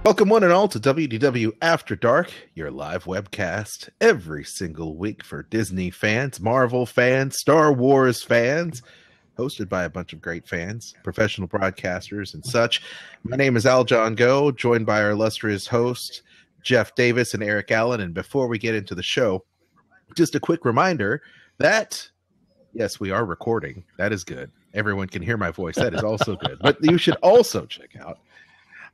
Welcome one and all to WDW After Dark, your live webcast every single week for Disney fans, Marvel fans, Star Wars fans, hosted by a bunch of great fans, professional broadcasters and such. My name is Al John Go, joined by our illustrious host, Jeff Davis and Eric Allen. And before we get into the show, just a quick reminder that, yes, we are recording. That is good. Everyone can hear my voice. That is also good. But you should also check out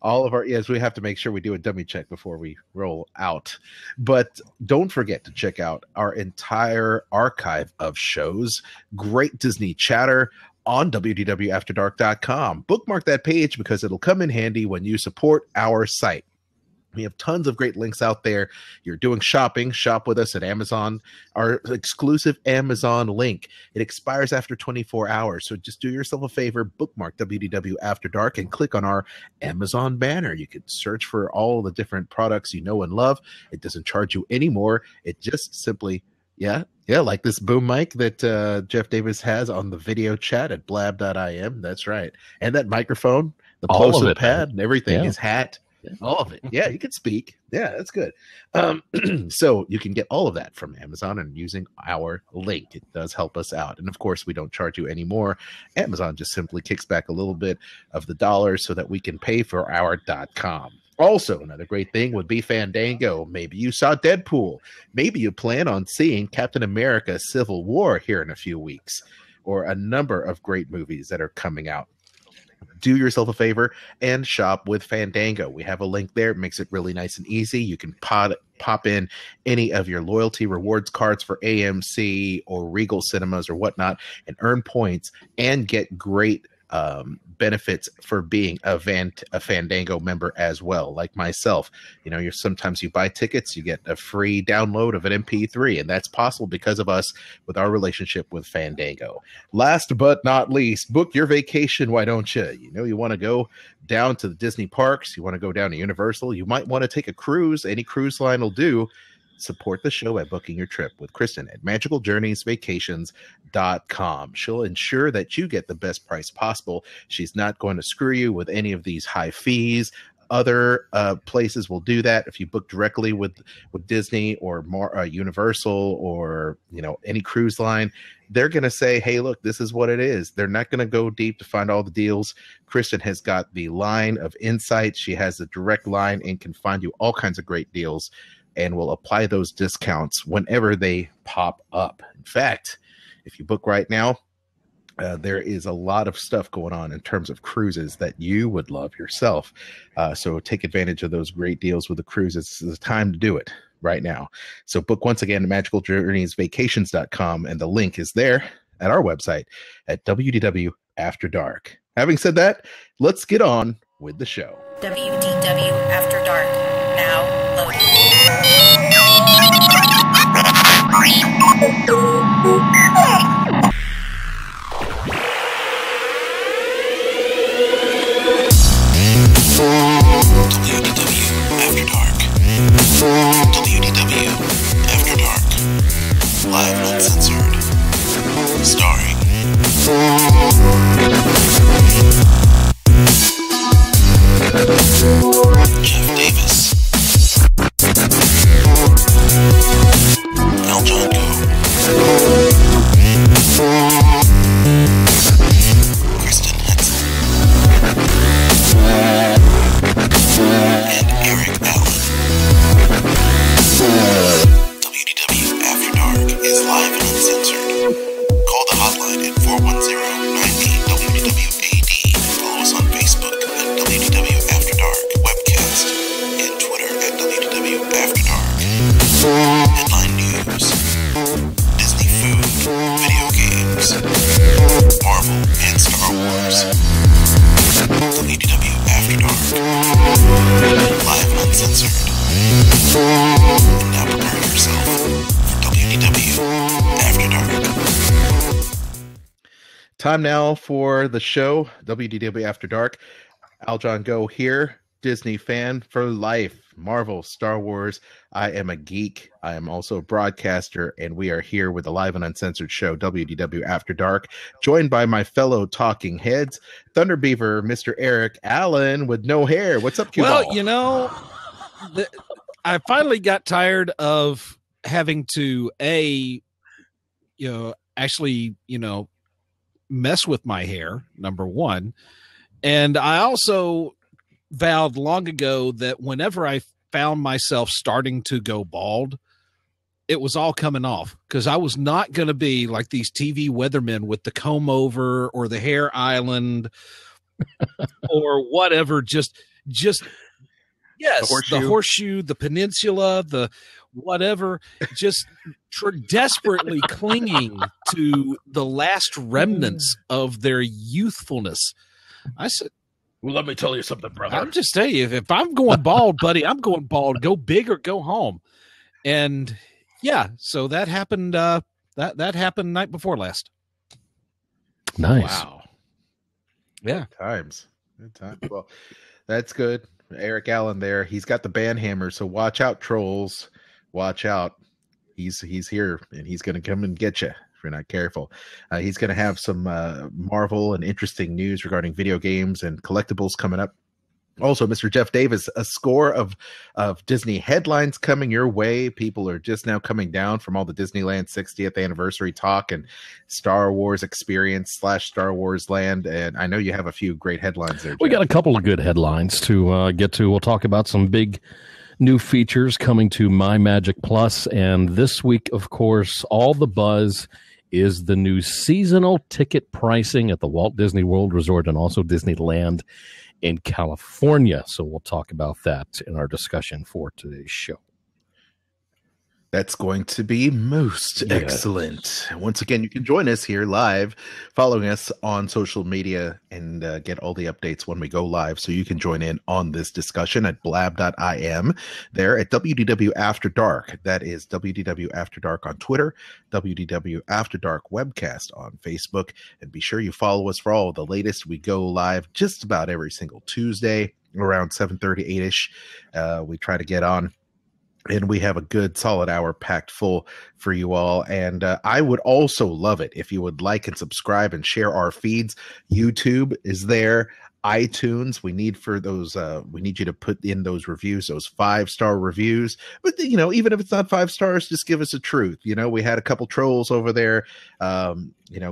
all of our, yes, we have to make sure we do a dummy check before we roll out. But don't forget to check out our entire archive of shows, great Disney chatter on WDWAfterdark.com. Bookmark that page because it'll come in handy when you support our site. We have tons of great links out there. You're doing shopping, shop with us at Amazon, our exclusive Amazon link. It expires after 24 hours. So just do yourself a favor, bookmark WDW After Dark and click on our Amazon banner. You can search for all the different products you know and love. It doesn't charge you anymore. It just simply, yeah, like this boom mic that Jeff Davis has on the video chat at blab.im. That's right. And that microphone, the plosive pad and everything, his hat. All of it. Yeah, you can speak. Yeah, that's good. So you can get all of that from Amazon and using our link. It does help us out. And of course, we don't charge you anymore. Amazon just simply kicks back a little bit of the dollars so that we can pay for our .com. Also, another great thing would be Fandango. Maybe you saw Deadpool. Maybe you plan on seeing Captain America Civil War here in a few weeks, or a number of great movies that are coming out. Do yourself a favor and shop with Fandango. We have a link there. It makes it really nice and easy. You can pop in any of your loyalty rewards cards for AMC or Regal Cinemas or whatnot and earn points and get great benefits for being a Fandango member as well, like myself. You know, sometimes you buy tickets, you get a free download of an MP3, and that's possible because of us with our relationship with Fandango. Last but not least, book your vacation, why don't you? You know, you want to go down to the Disney parks, you want to go down to Universal, you might want to take a cruise. Any cruise line will do. Support the show by booking your trip with Kristen at magicaljourneysvacations.com. She'll ensure that you get the best price possible. She's not going to screw you with any of these high fees. Other places will do that. If you book directly with Disney or more, Universal or, you know, any cruise line, they're going to say, hey, look, this is what it is. They're not going to go deep to find all the deals. Kristen has got the line of insight. She has a direct line and can find you all kinds of great deals and will apply those discounts whenever they pop up. In fact, if you book right now, there is a lot of stuff going on in terms of cruises that you would love yourself. So take advantage of those great deals with the cruises. This is the time to do it right now. So book once again at magicaljourneysvacations.com, and the link is there at our website at WDW After Dark. Having said that, let's get on with the show. WDW After Dark, now loading. WDW After Dark. WDW After Dark. Live and uncensored. Starring Jeff Davis, Al John Go, Kristen Hetzel, and Eric Allen. WDW After Dark is live and uncensored. Call the hotline at 410-98-WDW-AD. Follow us on Facebook at WDW After Dark Webcast and Twitter at WDW After Dark. Headline news, Disney food, video games, Marvel and Star Wars. WDW After Dark. Live and uncensored. And now prepare yourself for WDW After Dark. Time now for the show, WDW After Dark. Al John Go here. Disney fan for life. Marvel, Star Wars. I am a geek. I am also a broadcaster, and we are here with a live and uncensored show, WDW After Dark, joined by my fellow talking heads, Thunder Beaver, Mr. Eric Allen with no hair. What's up, Q-Ball? Well, you know, I finally got tired of having to actually mess with my hair, number one. And I also vowed long ago that whenever I found myself starting to go bald, it was all coming off, because I was not going to be like these TV weathermen with the comb over or the hair island or whatever. Just yes, the horseshoe, the peninsula, the whatever, just desperately clinging to the last remnants of their youthfulness. I said, well, let me tell you something, brother. I'm just telling you, if I'm going bald, buddy, I'm going bald. Go big or go home. And yeah, so that happened. That happened night before last. Nice. Wow. Yeah. Good times. Well, that's good. Eric Allen there. He's got the band hammer, so watch out, trolls. Watch out. He's here, and he's going to come and get you if you're not careful. He's going to have some Marvel and interesting news regarding video games and collectibles coming up. Also, Mr. Jeff Davis, a score of Disney headlines coming your way. People are just now coming down from all the Disneyland 60th anniversary talk and Star Wars experience / Star Wars land. And I know you have a few great headlines there, Jeff. We got a couple of good headlines to get to. We'll talk about some big new features coming to My Magic Plus. And this week, of course, all the buzz is the new seasonal ticket pricing at the Walt Disney World Resort and also Disneyland in California. So we'll talk about that in our discussion for today's show. That's going to be most excellent. Once again, you can join us here live, following us on social media, and get all the updates when we go live. So you can join in on this discussion at blab.im, there at WDW After Dark. That is WDW After Dark on Twitter, WDW After Dark webcast on Facebook. And be sure you follow us for all of the latest. We go live just about every single Tuesday around 7:30, 8-ish. We try to get on. And we have a good solid hour packed full for you all. And I would also love it if you would like and subscribe and share our feeds. YouTube is there. iTunes, we need you to put in those reviews, those 5-star reviews. But even if it's not 5 stars, just give us a truth. We had a couple trolls over there,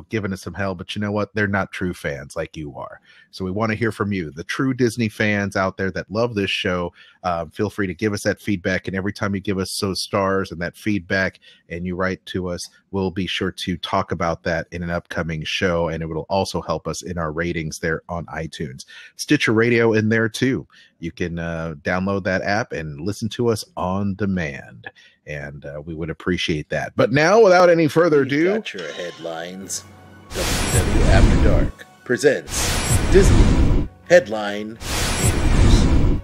giving us some hell, but you know what? They're not true fans like you are. So we want to hear from you, the true Disney fans out there that love this show. Feel free to give us that feedback. And every time you give us those stars and that feedback and you write to us, we'll be sure to talk about that in an upcoming show. And it will also help us in our ratings there on iTunes. Stitcher Radio in there too. You can download that app and listen to us on demand. And we would appreciate that. But now, without any further ado, Got your headlines. WDW After Dark presents Disney Headline News.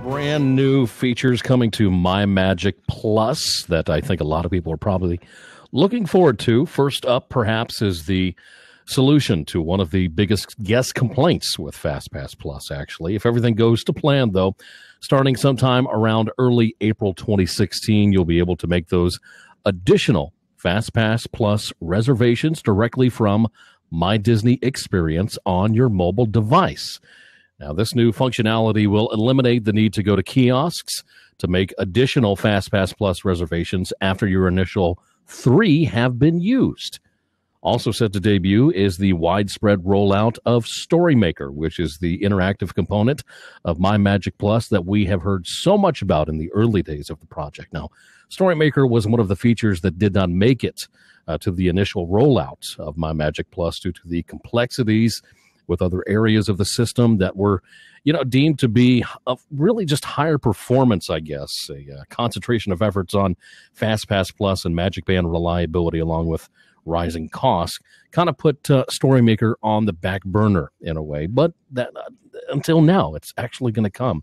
Brand new features coming to My Magic Plus that I think a lot of people are probably looking forward to. First up, perhaps, is the solution to one of the biggest guest complaints with FastPass Plus, actually. If everything goes to plan, though, starting sometime around early April 2016, you'll be able to make those additional FastPass Plus reservations directly from My Disney Experience on your mobile device. Now, this new functionality will eliminate the need to go to kiosks to make additional FastPass Plus reservations after your initial 3 have been used. Also set to debut is the widespread rollout of Storymaker, which is the interactive component of My Magic Plus that we have heard so much about in the early days of the project. Now, Storymaker was one of the features that did not make it to the initial rollout of My Magic Plus due to the complexities with other areas of the system that were, deemed to be of really just higher performance, I guess. A concentration of efforts on FastPass Plus and Magic Band reliability, along with rising costs, kind of put Storymaker on the back burner in a way. But that until now, it's actually going to come.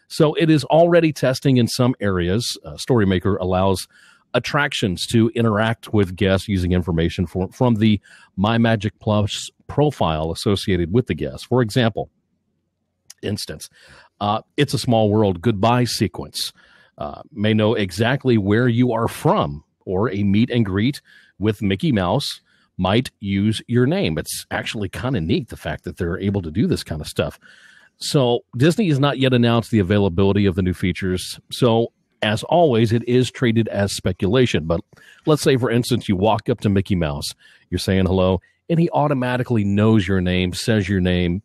So it is already testing in some areas. Storymaker allows attractions to interact with guests using information from the My Magic Plus profile associated with the guest. For example, It's a Small World goodbye sequence may know exactly where you are from, or a meet and greet with Mickey Mouse might use your name. It's actually kind of neat, the fact that they're able to do this kind of stuff. So Disney has not yet announced the availability of the new features. So as always, it is treated as speculation. But let's say, for instance, you walk up to Mickey Mouse, you're saying hello, and he automatically knows your name, says your name,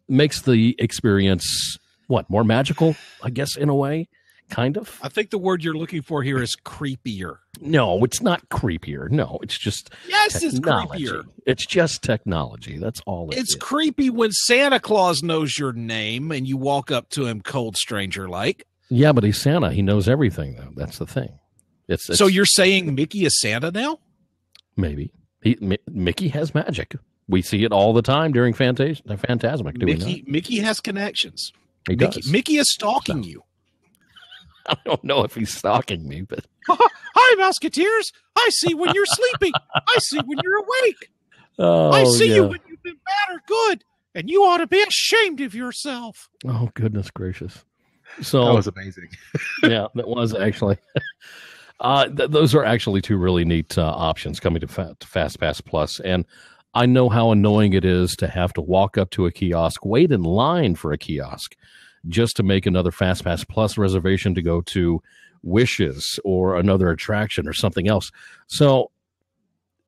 makes the experience, more magical, I guess, in a way, kind of. I think the word you're looking for here is creepier. No, it's not creepier. No, it's just technology. It's creepier. It's just technology. That's all it is. It's creepy when Santa Claus knows your name and you walk up to him cold stranger-like. Yeah, but he's Santa. He knows everything, though. That's the thing. It's so you're saying Mickey is Santa now? Maybe. Mickey has magic. We see it all the time during Phantasmic. Mickey has connections. He does. Mickey is stalking you. I don't know if he's stalking me, but... Hi, Mouseketeers. I see when you're sleeping. I see when you're awake. Oh, I see you when you've been bad or good, and you ought to be ashamed of yourself. Oh, goodness gracious. So That was amazing. Yeah, that was actually... those are actually two really neat options coming to FastPass Plus, and I know how annoying it is to have to walk up to a kiosk, wait in line for a kiosk, just to make another FastPass Plus reservation to go to Wishes or another attraction or something else. So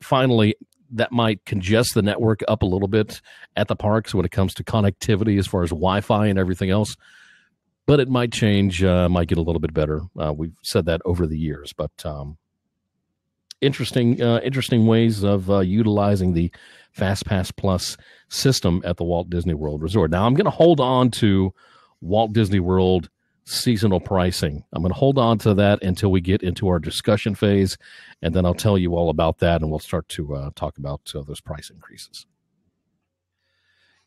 finally, that might congest the network up a little bit at the parks when it comes to connectivity as far as Wi-Fi and everything else. But it might change, might get a little bit better. We've said that over the years, but interesting ways of utilizing the FastPass Plus system at the Walt Disney World Resort. Now, I'm going to hold on to Walt Disney World seasonal pricing. I'm going to hold on to that until we get into our discussion phase, and then I'll tell you all about that, and we'll start to talk about those price increases.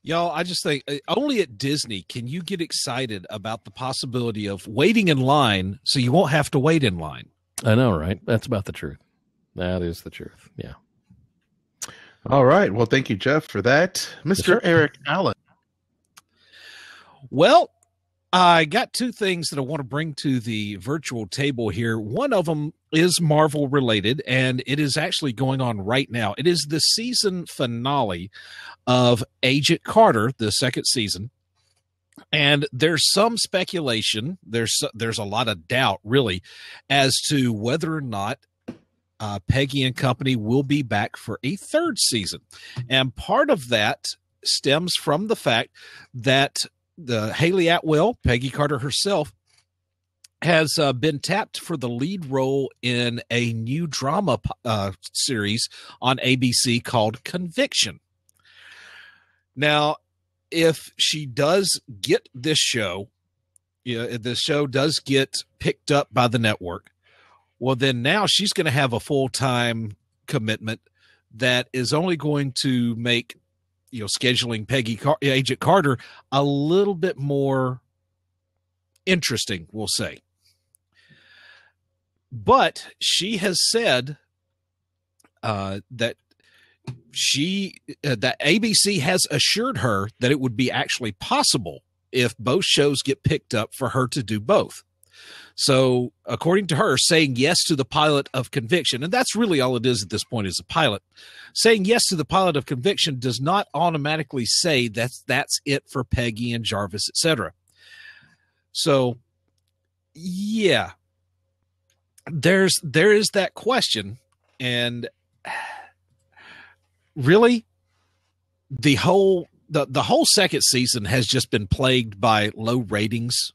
Y'all, I just think only at Disney can you get excited about the possibility of waiting in line so you won't have to wait in line. I know, right? That's about the truth. That is the truth. Yeah. All right. Well, thank you, Jeff, for that. Mr. Eric Allen. Well, I got two things that I want to bring to the virtual table here. One of them is Marvel related, and it is actually going on right now. It is the season finale of Agent Carter, the second season. And there's some speculation, there's a lot of doubt, really, as to whether or not Peggy and company will be back for a third season. And part of that stems from the fact that the Haley Atwell, Peggy Carter herself, has been tapped for the lead role in a new drama series on ABC called Conviction. Now, if she does get this show, if the show does get picked up by the network, well, then now she's going to have a full-time commitment that is only going to make scheduling Agent Carter a little bit more interesting, we'll say. But she has said that ABC has assured her that it would be actually possible if both shows get picked up for her to do both. So, according to her, saying yes to the pilot of Conviction, and that's really all it is at this point, is a pilot. Saying yes to the pilot of Conviction does not automatically say that's it for Peggy and Jarvis, etc. So, yeah, there is that question, and really, the whole second season has just been plagued by low ratings.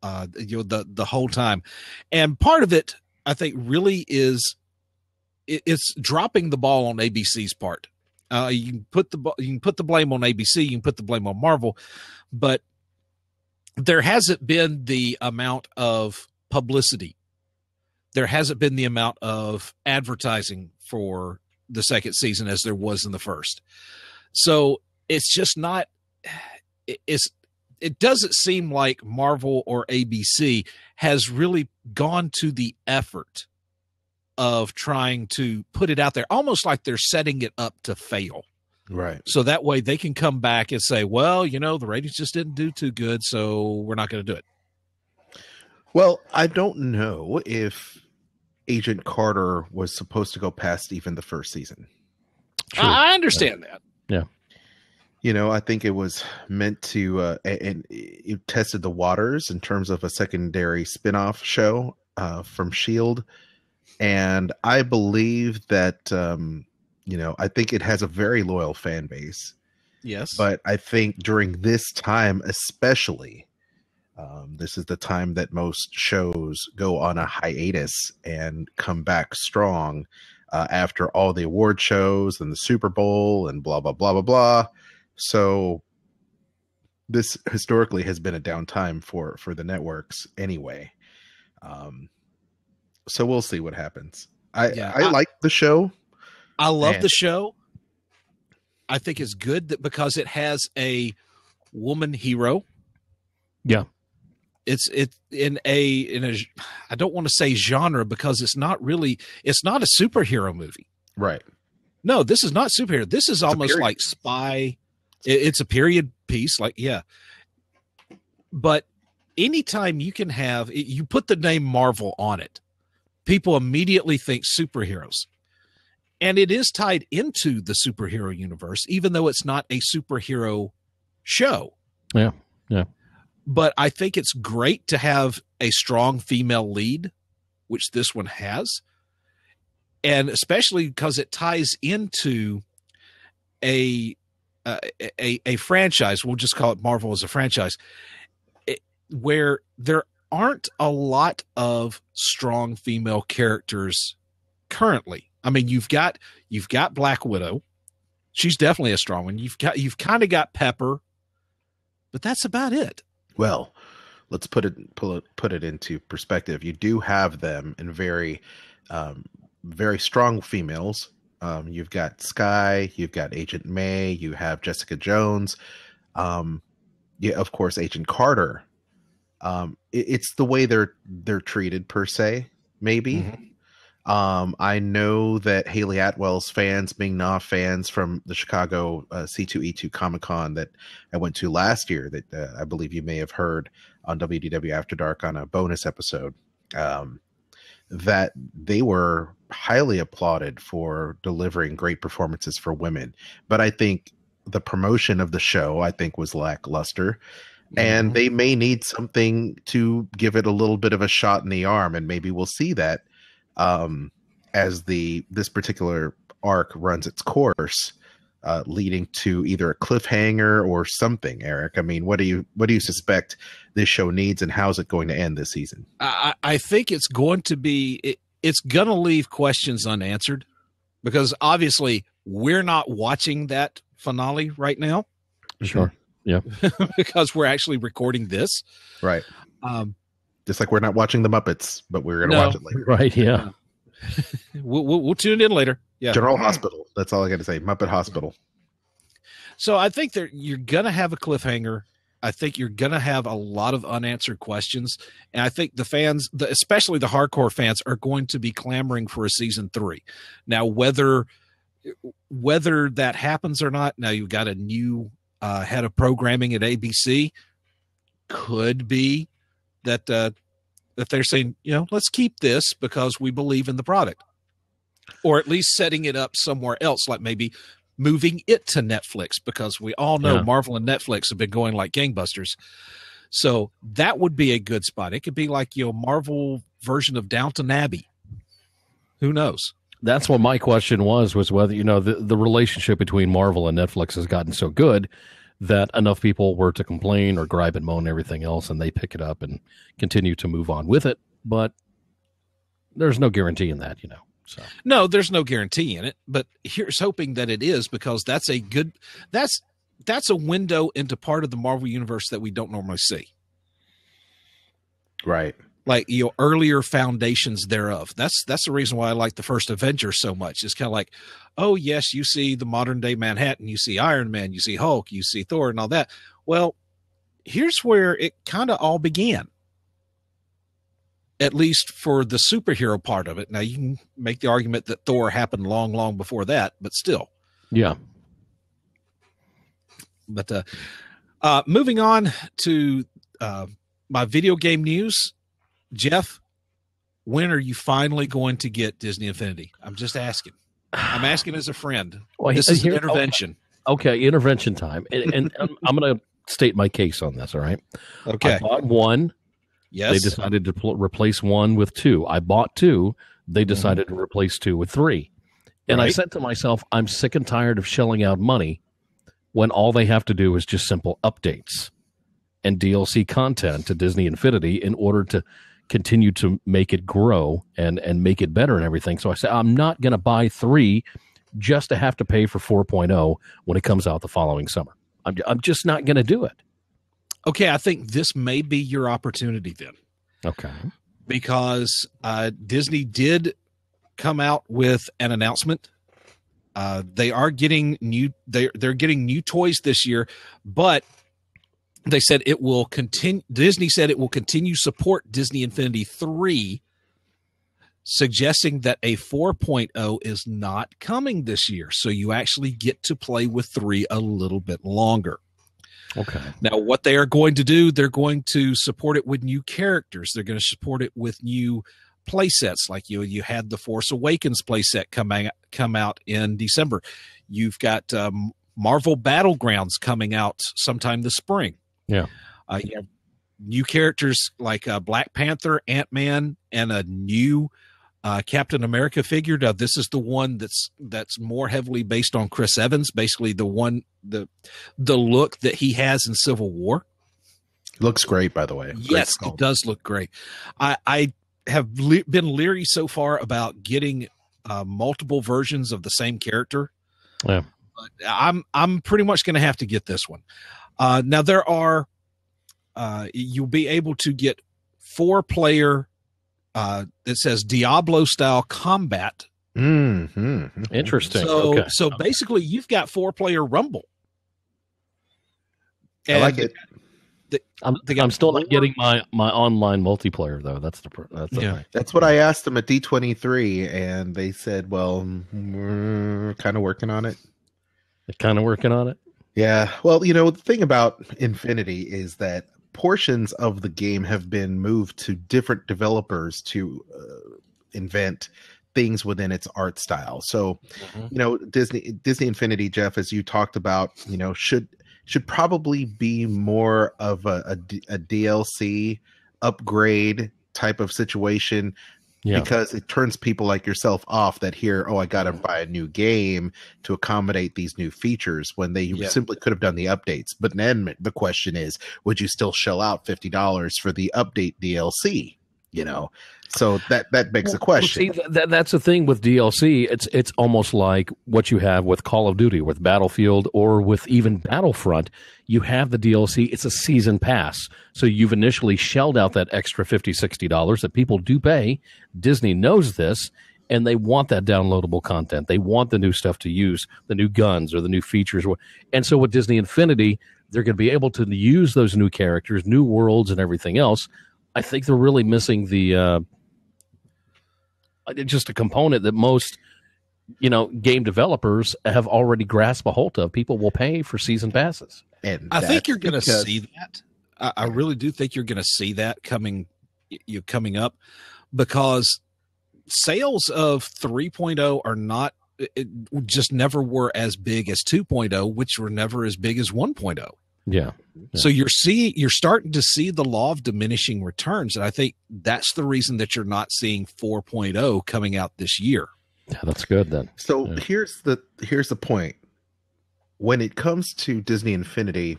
The whole time, and part of it, I think, really is it's dropping the ball on ABC's part. You can put the blame on ABC, you can put the blame on Marvel, but there hasn't been the amount of publicity. There hasn't been the amount of advertising for the second season as there was in the first. So it's just not. It doesn't seem like Marvel or ABC has really gone to the effort of trying to put it out there, almost like they're setting it up to fail. Right. So that way they can come back and say, well, the ratings just didn't do too good, so we're not going to do it. Well, I don't know if Agent Carter was supposed to go past even the first season. True. I understand that. Yeah. I think it was meant to, and it tested the waters in terms of a secondary spin-off show from S.H.I.E.L.D. And I believe that, I think it has a very loyal fan base. Yes. But I think during this time, especially, this is the time that most shows go on a hiatus and come back strong after all the award shows and the Super Bowl and blah, blah, blah, blah, blah. So this historically has been a downtime for the networks anyway. So we'll see what happens. I like the show. I love the show. I think it's good because it has a woman hero. Yeah. It's in a I don't want to say genre because it's not a superhero movie. Right. No, this is not superhero. This is almost like spy. It's a period piece, but anytime you can you put the name Marvel on it, people immediately think superheroes. And it is tied into the superhero universe, even though it's not a superhero show. Yeah. Yeah. But I think it's great to have a strong female lead, which this one has. And especially because it ties into a franchise. We'll just call it Marvel as a franchise, where there aren't a lot of strong female characters currently. I mean, you've got Black Widow. She's definitely a strong one. You've kind of got Pepper, but that's about it. Well, let's put it into perspective. You do have them in very, very strong females. You've got Skye, you've got Agent May, you have Jessica Jones, of course, Agent Carter. It's the way they're treated per se, maybe. Mm-hmm. I know that Haley Atwell's fans, being not fans from the Chicago C2E2 Comic-Con that I went to last year, that I believe you may have heard on WDW After Dark on a bonus episode, that they were highly applauded for delivering great performances for women. But I think the promotion of the show, was lackluster. And they may need something to give it a little bit of a shot in the arm, and maybe we'll see that as this particular arc runs its course, leading to either a cliffhanger or something. Eric, I mean, what do you suspect this show needs, and how's it going to end this season? I think it's going to be it's going to leave questions unanswered, because obviously we're not watching that finale right now. Sure. Yeah. Because we're actually recording this. Right. Just like we're not watching the Muppets, but we're going to watch it later. Right. Yeah. We'll tune in later. Yeah. General Hospital. That's all I got to say. Muppet Hospital. So I think you're going to have a cliffhanger. I think you're going to have a lot of unanswered questions. And I think the fans, especially the hardcore fans, are going to be clamoring for a season 3. Now, whether that happens or not, now you've got a new head of programming at ABC. Could be that they're saying, let's keep this because we believe in the product, or at least setting it up somewhere else, like maybe moving it to Netflix, because we all know Marvel and Netflix have been going like gangbusters. So that would be a good spot. It could be like Marvel version of Downton Abbey. Who knows? That's what my question was whether, the relationship between Marvel and Netflix has gotten so good that enough people were to complain or gripe and moan and everything else, and they pick it up and continue to move on with it. But there's no guarantee in that, So no, there's no guarantee in it. But here's hoping that it is, because that's a window into part of the Marvel universe that we don't normally see. Right. Like earlier foundations thereof. That's the reason why I like the first Avengers so much. It's kind of like, oh yes, you see the modern day Manhattan, you see Iron Man, you see Hulk, you see Thor, and all that. Well, here's where it kind of all began. At least for the superhero part of it. Now you can make the argument that Thor happened long, long before that, but still. Yeah. But moving on to my video game news, Jeff, when are you finally going to get Disney Infinity? I'm just asking. I'm asking as a friend. Well, this is an here- intervention. Okay, intervention time. And I'm going to state my case on this, all right? Okay. I bought one. Yes. They decided to replace one with two. I bought two. They decided to replace two with three. And I Right. said to myself, I'm sick and tired of shelling out money when all they have to do is just simple updates and DLC content to Disney Infinity in order to continue to make it grow and make it better and everything. So I said, I'm not going to buy 3 just to have to pay for 4.0 when it comes out the following summer. I'm just not going to do it. Okay, I think this may be your opportunity then, Okay. because Disney did come out with an announcement. They are getting new. They're getting new toys this year, but they said it will continue. Disney said it will continue support Disney Infinity 3, suggesting that a 4.0 is not coming this year. So you actually get to play with 3 a little bit longer. Okay. Now, what they are going to do, they're going to support it with new characters. They're going to support it with new play sets. Like you had the Force Awakens play set come out in December. You've got Marvel Battlegrounds coming out sometime this spring. Yeah. You have new characters like Black Panther, Ant-Man, and a new Captain America figure. Now, this is the one that's more heavily based on Chris Evans, basically the look that he has in Civil War. Looks great, by the way. Yes, it does look great. I have been leery so far about getting multiple versions of the same character. Yeah. But I'm pretty much going to have to get this one. Now there are you'll be able to get 4-player. It says Diablo style combat. Interesting. So basically, you've got 4-player Rumble. I like it. I'm still not getting my online multiplayer though. That's the thing. That's what I asked them at D23, and they said, "Well, we're kind of working on it." They're kind of working on it. Yeah. Well, the thing about Infinity is that portions of the game have been moved to different developers to invent things within its art style. So, Disney Infinity, Jeff, as you talked about, should probably be more of a DLC upgrade type of situation. Yeah. Because it turns people like yourself off that hear, I got to buy a new game to accommodate these new features when they simply could have done the updates. But then the question is, would you still shell out $50 for the update DLC? So that begs the question. See, that's the thing with DLC. It's almost like what you have with Call of Duty, with Battlefield, or with even Battlefront. You have the DLC. It's a season pass. So you've initially shelled out that extra $50, $60 that people do pay. Disney knows this, and they want that downloadable content. They want the new stuff to use, the new guns or the new features. And so with Disney Infinity, they're going to be able to use those new characters, new worlds, and everything else. I think they're really missing the just a component that most game developers have already grasped a hold of. People will pay for season passes, and I think you're going to see that. I really do think you're going to see that coming up, because sales of 3.0 are not. It just never were as big as 2.0, which were never as big as 1.0. Yeah. So you're starting to see the law of diminishing returns. And I think that's the reason that you're not seeing 4.0 coming out this year. Yeah, that's good then. So here's the point. When it comes to Disney Infinity,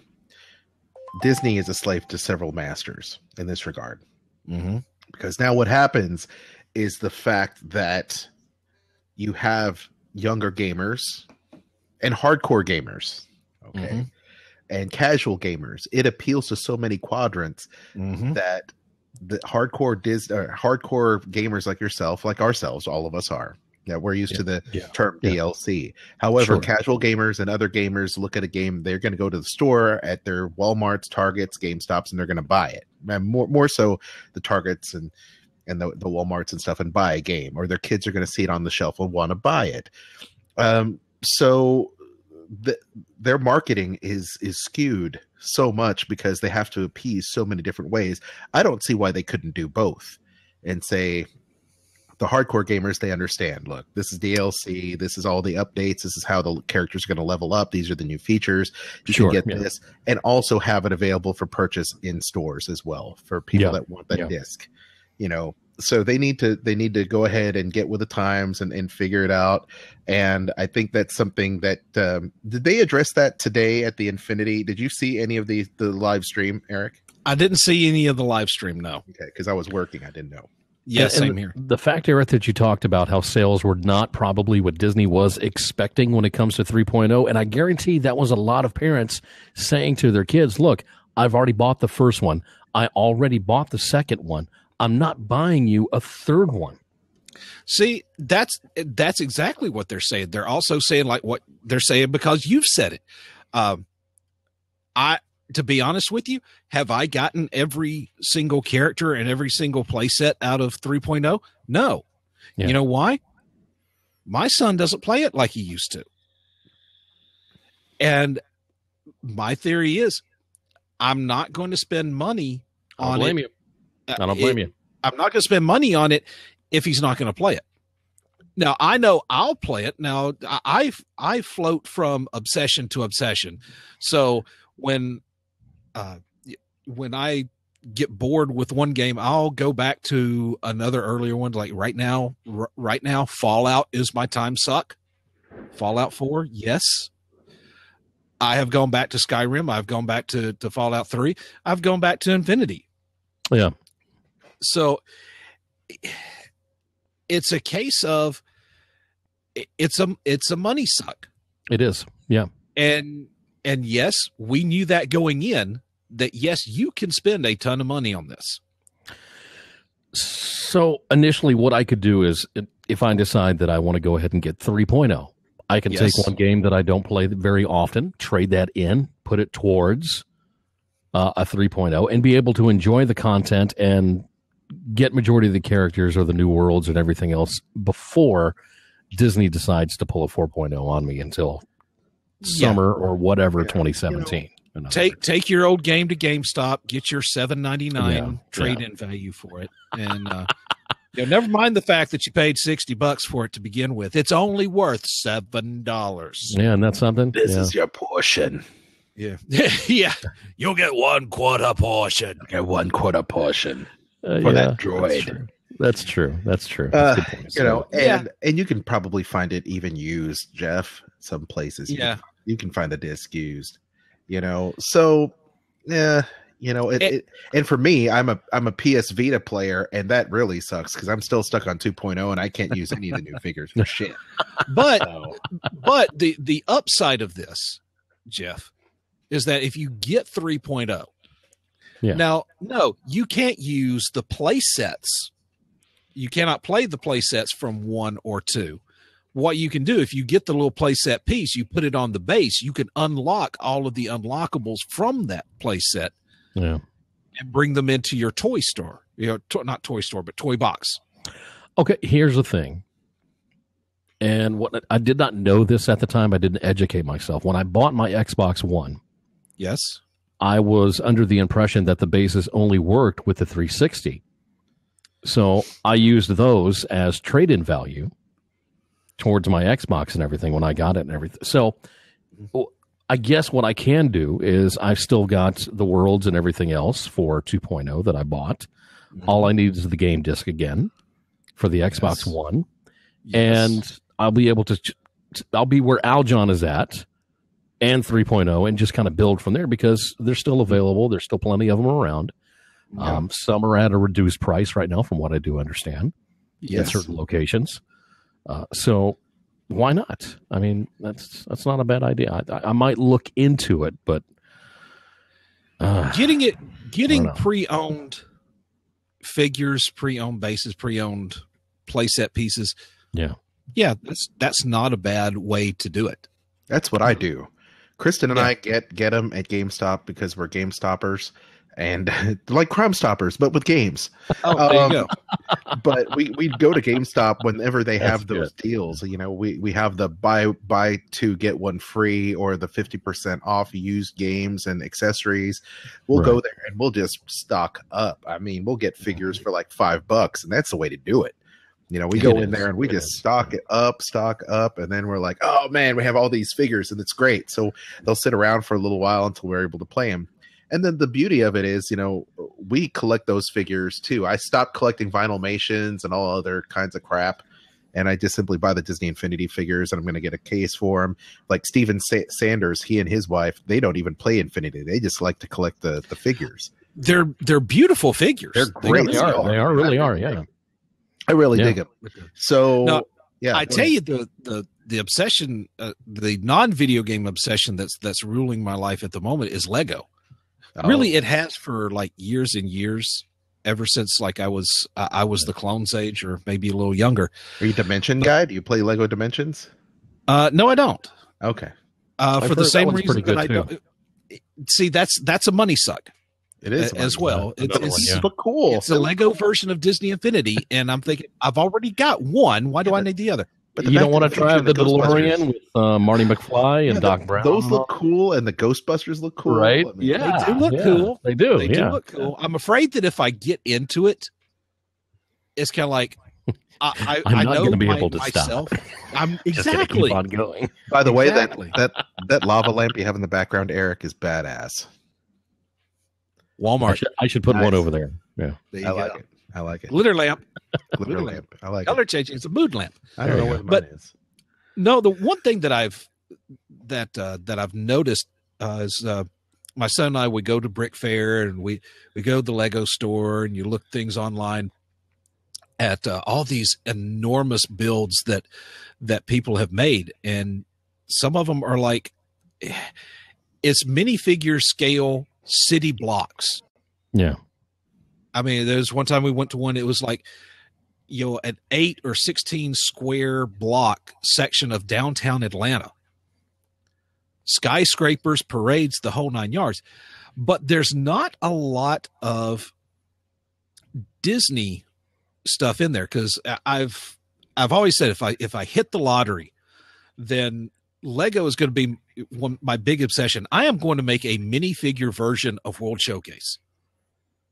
Disney is a slave to several masters in this regard. Mm-hmm. Because now what happens is the fact that you have younger gamers and hardcore gamers. Okay. Mm-hmm. And casual gamers. It appeals to so many quadrants that the hardcore gamers like yourself, like ourselves, all of us are. Yeah, we're used to the term DLC. However, casual gamers and other gamers look at a game, they're going to go to the store at their Walmarts, Targets, GameStops, and they're going to buy it. And more so the Targets and the Walmarts and stuff, and buy a game, or their kids are going to see it on the shelf and want to buy it. So their marketing is skewed so much because they have to appease so many different ways. I don't see why they couldn't do both and say, the hardcore gamers, they understand, look, this is DLC, this is all the updates, this is how the characters are going to level up, these are the new features, you can get this, and also have it available for purchase in stores as well for people that want that disc, you know. So they need to go ahead and get with the times and figure it out. And I think that's something that did they address that today at the Infinity? Did you see any of the live stream, Eric? I didn't see any of the live stream, no. Okay, because I was working, I didn't know. Yeah, same here. The fact, Eric, that you talked about how sales were not probably what Disney was expecting when it comes to 3.0, and I guarantee that was a lot of parents saying to their kids, look, I've already bought the first one. I already bought the second one. I'm not buying you a third one. See, that's exactly what they're saying. They're also saying like what they're saying because you've said it. To be honest with you, have I gotten every single character and every single playset out of 3.0? No. Yeah. You know why? My son doesn't play it like he used to. And my theory is I'm not going to spend money on it. I don't blame you. I'm not going to spend money on it if he's not going to play it. Now, I know I'll play it. Now, I float from obsession to obsession. So when I get bored with one game, I'll go back to another earlier one. Like right now, Fallout is my time suck. Fallout 4, yes. I have gone back to Skyrim. I've gone back to Fallout 3. I've gone back to Infinity. Yeah. So it's a case of it's a money suck. It is. Yeah. And yes, we knew that going in, that yes, you can spend a ton of money on this. So initially what I could do is if I decide that I want to go ahead and get 3.0, I can take one game that I don't play very often, trade that in, put it towards a 3.0 and be able to enjoy the content and get majority of the characters or the new worlds and everything else before Disney decides to pull a 4.0 on me until summer or whatever 2017. You know, take your old game to GameStop, get your $7.99 trade-in value for it, and never mind the fact that you paid $60 for it to begin with. It's only worth $7. Yeah, and that's something. This is your portion. Yeah, yeah. You'll get 1/4 portion. Get 1/4 portion for that droid. That's true. That's true. And you can probably find it even used, Jeff. Some places, you can find the disc used. So and for me, I'm a PS Vita player, and that really sucks because I'm still stuck on 2.0 and I can't use any of the new figures for shit. But the upside of this, Jeff, is that if you get 3.0, now, no, you can't use the play sets. You cannot play the play sets from 1 or 2. What you can do, if you get the little playset piece, you put it on the base, you can unlock all of the unlockables from that playset and bring them into your toy store. Not toy store, but toy box. Okay, here's the thing. And what I did not know this at the time. I didn't educate myself. When I bought my Xbox One, yes, I was under the impression that the bases only worked with the 360. So I used those as trade-in value towards my Xbox and everything when I got it and everything. So I guess what I can do is I've still got the worlds and everything else for 2.0 that I bought. Mm-hmm. All I need is the game disc again for the Xbox One. Yes. And I'll be able to, I'll be where Aljon is at and 3.0 and just kind of build from there because they're still available. There's still plenty of them around. Yeah. Some are at a reduced price right now from what I do understand in certain locations. So why not? I mean, that's not a bad idea. I might look into it, but getting pre-owned figures, pre-owned bases, pre-owned playset pieces. Yeah, that's not a bad way to do it. That's what I do. Kristen and I get them at GameStop because we're GameStoppers, and like Crime Stoppers, but with games. Oh, there you go. But we'd go to GameStop whenever they That's have those good. deals. You know, we have the buy two get one free or the 50% off used games and accessories. We'll go Right. there and we'll just stock up. I mean, we'll get figures for like $5, and that's the way to do it. You know, we go It in is. there and we It just is. stock up, and then we're like, oh man, we have all these figures and it's great. So they'll sit around for a little while until we're able to play them. And then the beauty of it is, you know, we collect those figures too. I stopped collecting Vinylmations and all other kinds of crap, and I just simply buy the Disney Infinity figures, and I'm going to get a case for them. Like Steven Sanders, he and his wife, they don't even play Infinity. They just like to collect the figures. They're beautiful figures. They're They great. They are. They are really are. Yeah. I really Yeah. dig them. So, No, yeah, I go tell ahead. you, the obsession, the non-video game obsession that's ruling my life at the moment is Lego. Oh, Really, it has for like years and years, ever since like I was the Clones age, or maybe a little younger. Are you Dimension guy? Do you play Lego Dimensions? No, I don't. Okay, I've For heard the that same one's reason pretty that good, I don't. See, that's a money suck it is as well. Another one, It's, yeah. But cool. it's a Lego version of Disney Infinity, and I'm thinking I've already got one. Why do I need the other? But the You Back don't want to the Future drive and the Ghostbusters- DeLorean with Marty McFly and Yeah, Doc Brown. Those look cool, and the Ghostbusters look cool. Right? I mean, Yeah. They do look cool. They do. They yeah. do look cool. I'm afraid that if I get into it, it's kind of like I I'm not know gonna be my- able to stop. myself. I'm Just gonna exactly. keep on going. By the way, Exactly. that lava lamp you have in the background, Eric, is badass. Walmart. I should put Nice. one over there. Yeah. There you I go. like it. I like it. Glitter lamp, Glitter lamp. I like color it. changing. It's a mood lamp. I don't know There where you mine But- is. No, the one thing that I've noticed is my son and I would go to Brick Fair, and we go to the Lego store, and you look things online at all these enormous builds that people have made, and some of them are like it's minifigure scale city blocks. Yeah. I mean, there's one time we went to one, it was like, you know, an 8 or 16 square block section of downtown Atlanta. Skyscrapers, parades, the whole 9 yards. But there's not a lot of Disney stuff in there, because I've always said if I hit the lottery, then Lego is going to be my big obsession. I am going to make a minifigure version of World Showcase.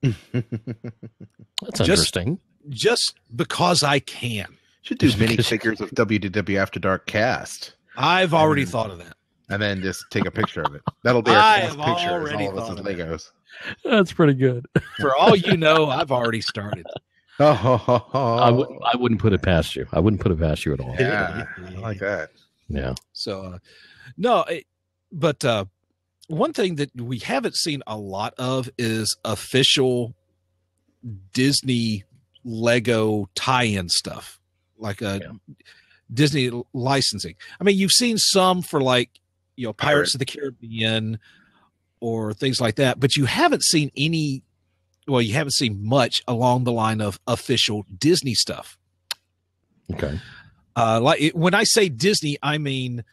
That's interesting. Just because I can. Should do mini figures of WDW After Dark cast, I've already thought of that. and then just take a picture of it. That'll be our I cast have picture. Is already all of us thought as of that. Legos. That's pretty good. For all you know, I've already started. I wouldn't put it past you. I wouldn't put it past you at all. Yeah, I like that. Yeah. So, but one thing that we haven't seen a lot of is official Disney Lego tie-in stuff, like Disney licensing. I mean, you've seen some for like, you know, Pirates of the Caribbean or things like that, but you haven't seen any. Well, you haven't seen much along the line of official Disney stuff. Okay. When I say Disney, I mean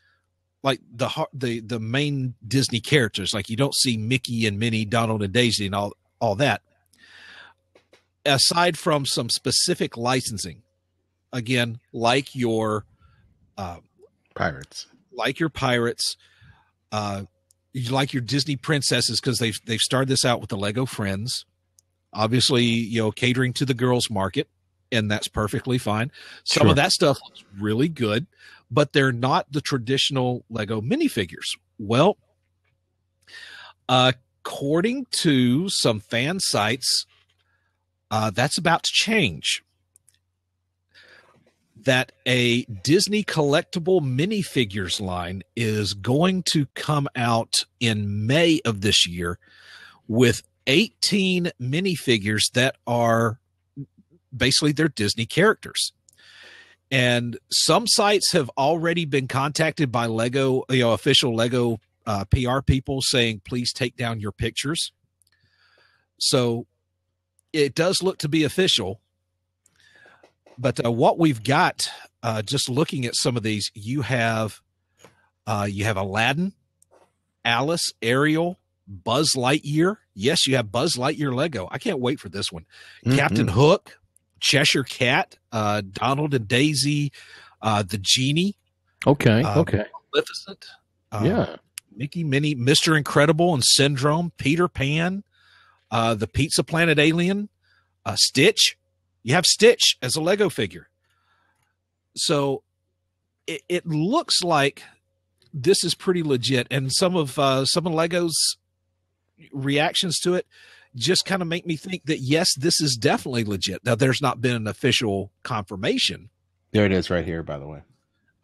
like the main Disney characters. Like you don't see Mickey and Minnie, Donald and Daisy, and all that. Aside from some specific licensing, again, like your Pirates. like your pirates, you like your Disney princesses, because they've started this out with the Lego Friends. Obviously, you know, catering to the girls market, and that's perfectly fine. Some Sure. of that stuff looks really good, but they're not the traditional Lego minifigures. Well, according to some fan sites, that's about to change. That a Disney collectible minifigures line is going to come out in May of this year with 18 minifigures that are basically they're Disney characters. And some sites have already been contacted by Lego, you know, official Lego PR people saying, please take down your pictures. So it does look to be official. But what we've got, just looking at some of these, you have Aladdin, Alice, Ariel, Buzz Lightyear, Yes, you have Buzz Lightyear Lego. I can't wait for this one. Mhm. Captain Hook, Cheshire Cat, Donald and Daisy, the Genie, Okay. uh, Okay. Maleficent, Yeah. Mickey, Minnie, Mr. Incredible and Syndrome, Peter Pan, the Pizza Planet Alien, Stitch. You have Stitch as a Lego figure. So it looks like this is pretty legit. And some of Lego's reactions to it just kind of make me think that, yes, this is definitely legit. Now, there's not been an official confirmation. There it is right here, by the way.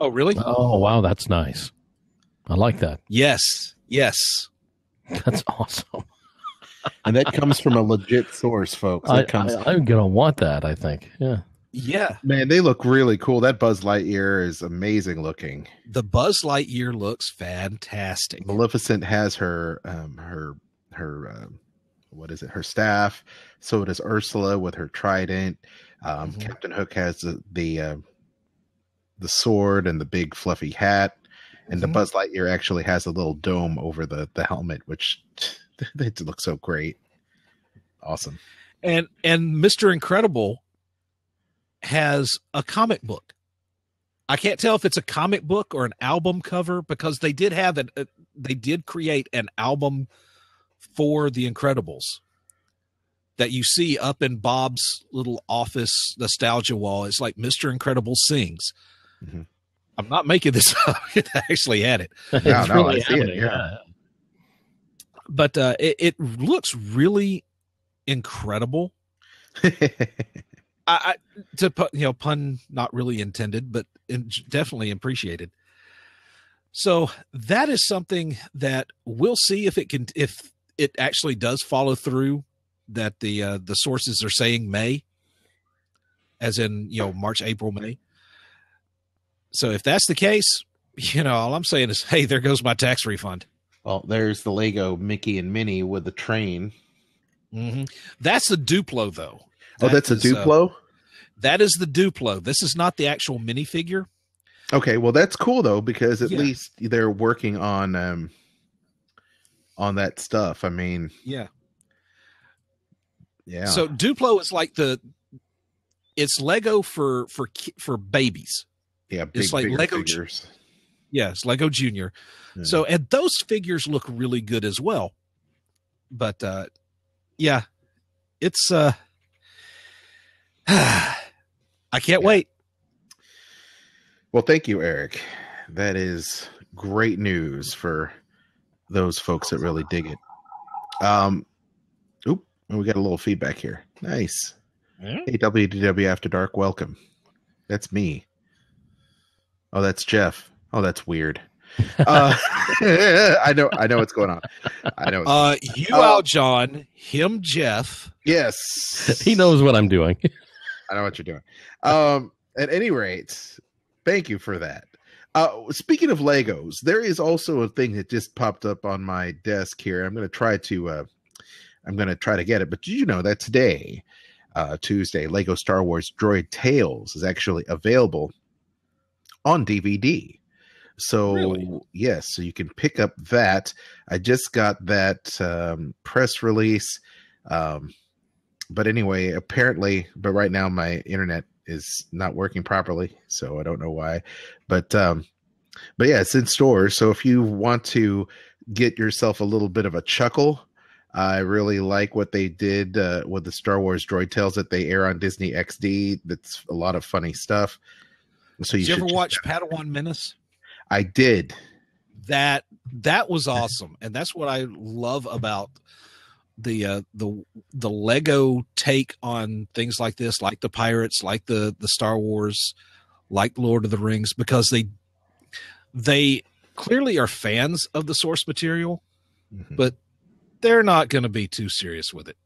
Oh, really? Oh, wow. That's nice. I like that. Yes. Yes. That's awesome. And that comes from a legit source, folks. That comes. I'm going to want that, I think. Yeah. Yeah. Man, they look really cool. That Buzz Lightyear is amazing looking. The Buzz Lightyear looks fantastic. Maleficent has her what is it? Her staff. So does Ursula with her trident. Captain Hook has the sword and the big fluffy hat. And the Buzz Lightyear actually has a little dome over the helmet, which it looks so great. Awesome. And Mr. Incredible has a comic book. I can't tell if it's a comic book or an album cover, because they did have they did create an album for the Incredibles that you see up in Bob's little office nostalgia wall. It's like Mr. Incredible sings. Mm-hmm. I'm not making this up. I actually had it. Yeah, It's no, really I see it. happening, Yeah. But it looks really incredible. I to put, pun not really intended, but definitely appreciated. So that is something that we'll see if it actually does follow through. That the sources are saying May, as in March, April, May. So if that's the case, all I'm saying is, hey, there goes my tax refund. Well, there's the Lego Mickey and Minnie with the train. Mm-hmm. That's a Duplo, though. That's a Duplo? That is the Duplo. This is not the actual minifigure. Okay, well, that's cool, though, because at least they're working on that stuff. I mean... Yeah. Yeah. So Duplo is like it's Lego for babies. Yeah, it's like Lego figures. Yeah, it's Lego Junior. Yeah. So, and those figures look really good as well. But yeah, it's I can't wait. Well, thank you, Eric. That is great news for those folks that really dig it. We got a little feedback here. Nice. Yeah. Hey, WDW After Dark, welcome. That's me. Oh, that's Jeff. Oh, that's weird. I know what's going on. I know. You out, John. Him, Jeff. Yes. He knows what I'm doing. I know what you're doing. At any rate, thank you for that. Speaking of Legos, there is also a thing that just popped up on my desk here. I'm going to try to get it. But did you know that today, Tuesday, Lego Star Wars Droid Tales is actually available on DVD. So Really? yes, so you can pick up that. I just got that press release. But anyway, apparently, but right now my internet is not working properly, so I don't know why. But yeah, it's in stores. So if you want to get yourself a little bit of a chuckle, I really like what they did with the Star Wars Droid Tales that they air on Disney XD. That's a lot of funny stuff. So Did you ever watch Padawan Menace? I did. That was awesome, and that's what I love about the Lego take on things like this, like the Pirates, like the Star Wars, like Lord of the Rings, because they clearly are fans of the source material, but they're not going to be too serious with it.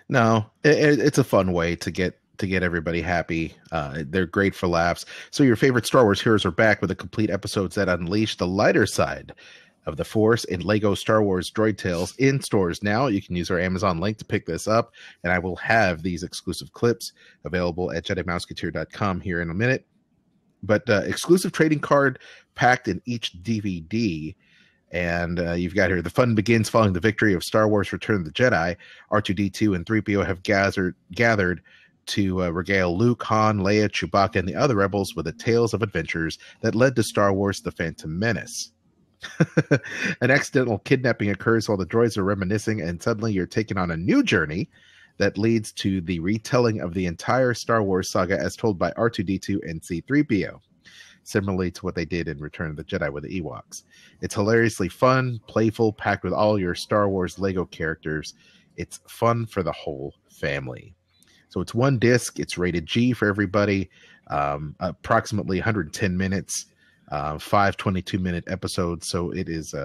No, it's a fun way to get everybody happy. They're great for laughs. So your favorite Star Wars heroes are back with the complete episodes that unleash the lighter side of the Force in Lego Star Wars Droid Tales in stores now. You can use our Amazon link to pick this up, and I will have these exclusive clips available at JediMouseketeer.com here in a minute. But exclusive trading card packed in each DVD, And you've got here, the fun begins following the victory of Star Wars Return of the Jedi. R2-D2 and 3PO have gathered to regale Luke, Han, Leia, Chewbacca, and the other rebels with the tales of adventures that led to Star Wars The Phantom Menace. An accidental kidnapping occurs while the droids are reminiscing, and suddenly you're taken on a new journey that leads to the retelling of the entire Star Wars saga as told by R2-D2 and C-3PO. Similarly to what they did in Return of the Jedi with the Ewoks. It's hilariously fun, playful, packed with all your Star Wars Lego characters. It's fun for the whole family. So it's one disc. It's rated G for everybody. Approximately 110 minutes, 5 22-minute episodes. So it is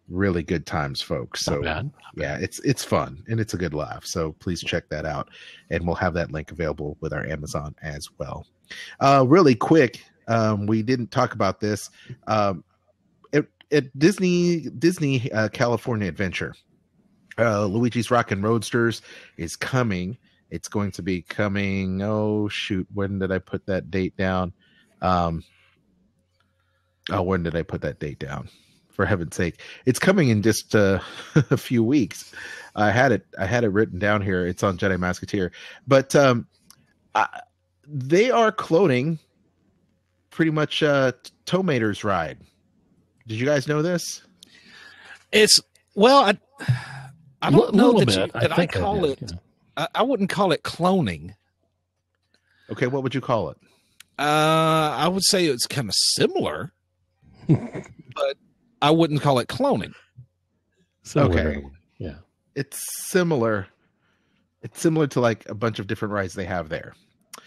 really good times, folks. So yeah, it's fun and it's a good laugh. So please check that out. And we'll have that link available with our Amazon as well. Really quick. We didn't talk about this at Disney California Adventure. Luigi's Rockin' Roadsters is coming. It's going to be coming. Oh shoot! When did I put that date down? When did I put that date down? For heaven's sake, it's coming in just a few weeks. I had it written down here. It's on Jedi Musketeer, but they are cloning pretty much Tow Mater's ride. Did you guys know this? It's I don't know that I call it. Yeah. I wouldn't call it cloning. Okay, what would you call it? I would say it's kind of similar, but I wouldn't call it cloning. Okay, yeah, it's similar. It's similar to like a bunch of different rides they have there.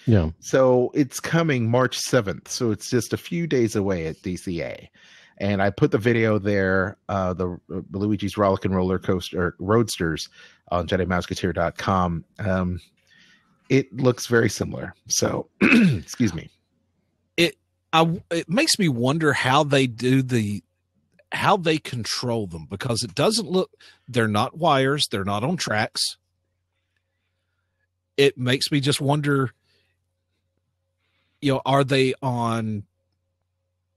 Yeah. So it's coming March 7th. So it's just a few days away at DCA. And I put the video there, the Luigi's Rollickin' Roller Coaster Roadsters on JediMouseketeer.com. It looks very similar. So, excuse me. It makes me wonder how they control them, because it doesn't look, they're not wires. They're not on tracks. It makes me just wonder, are they on,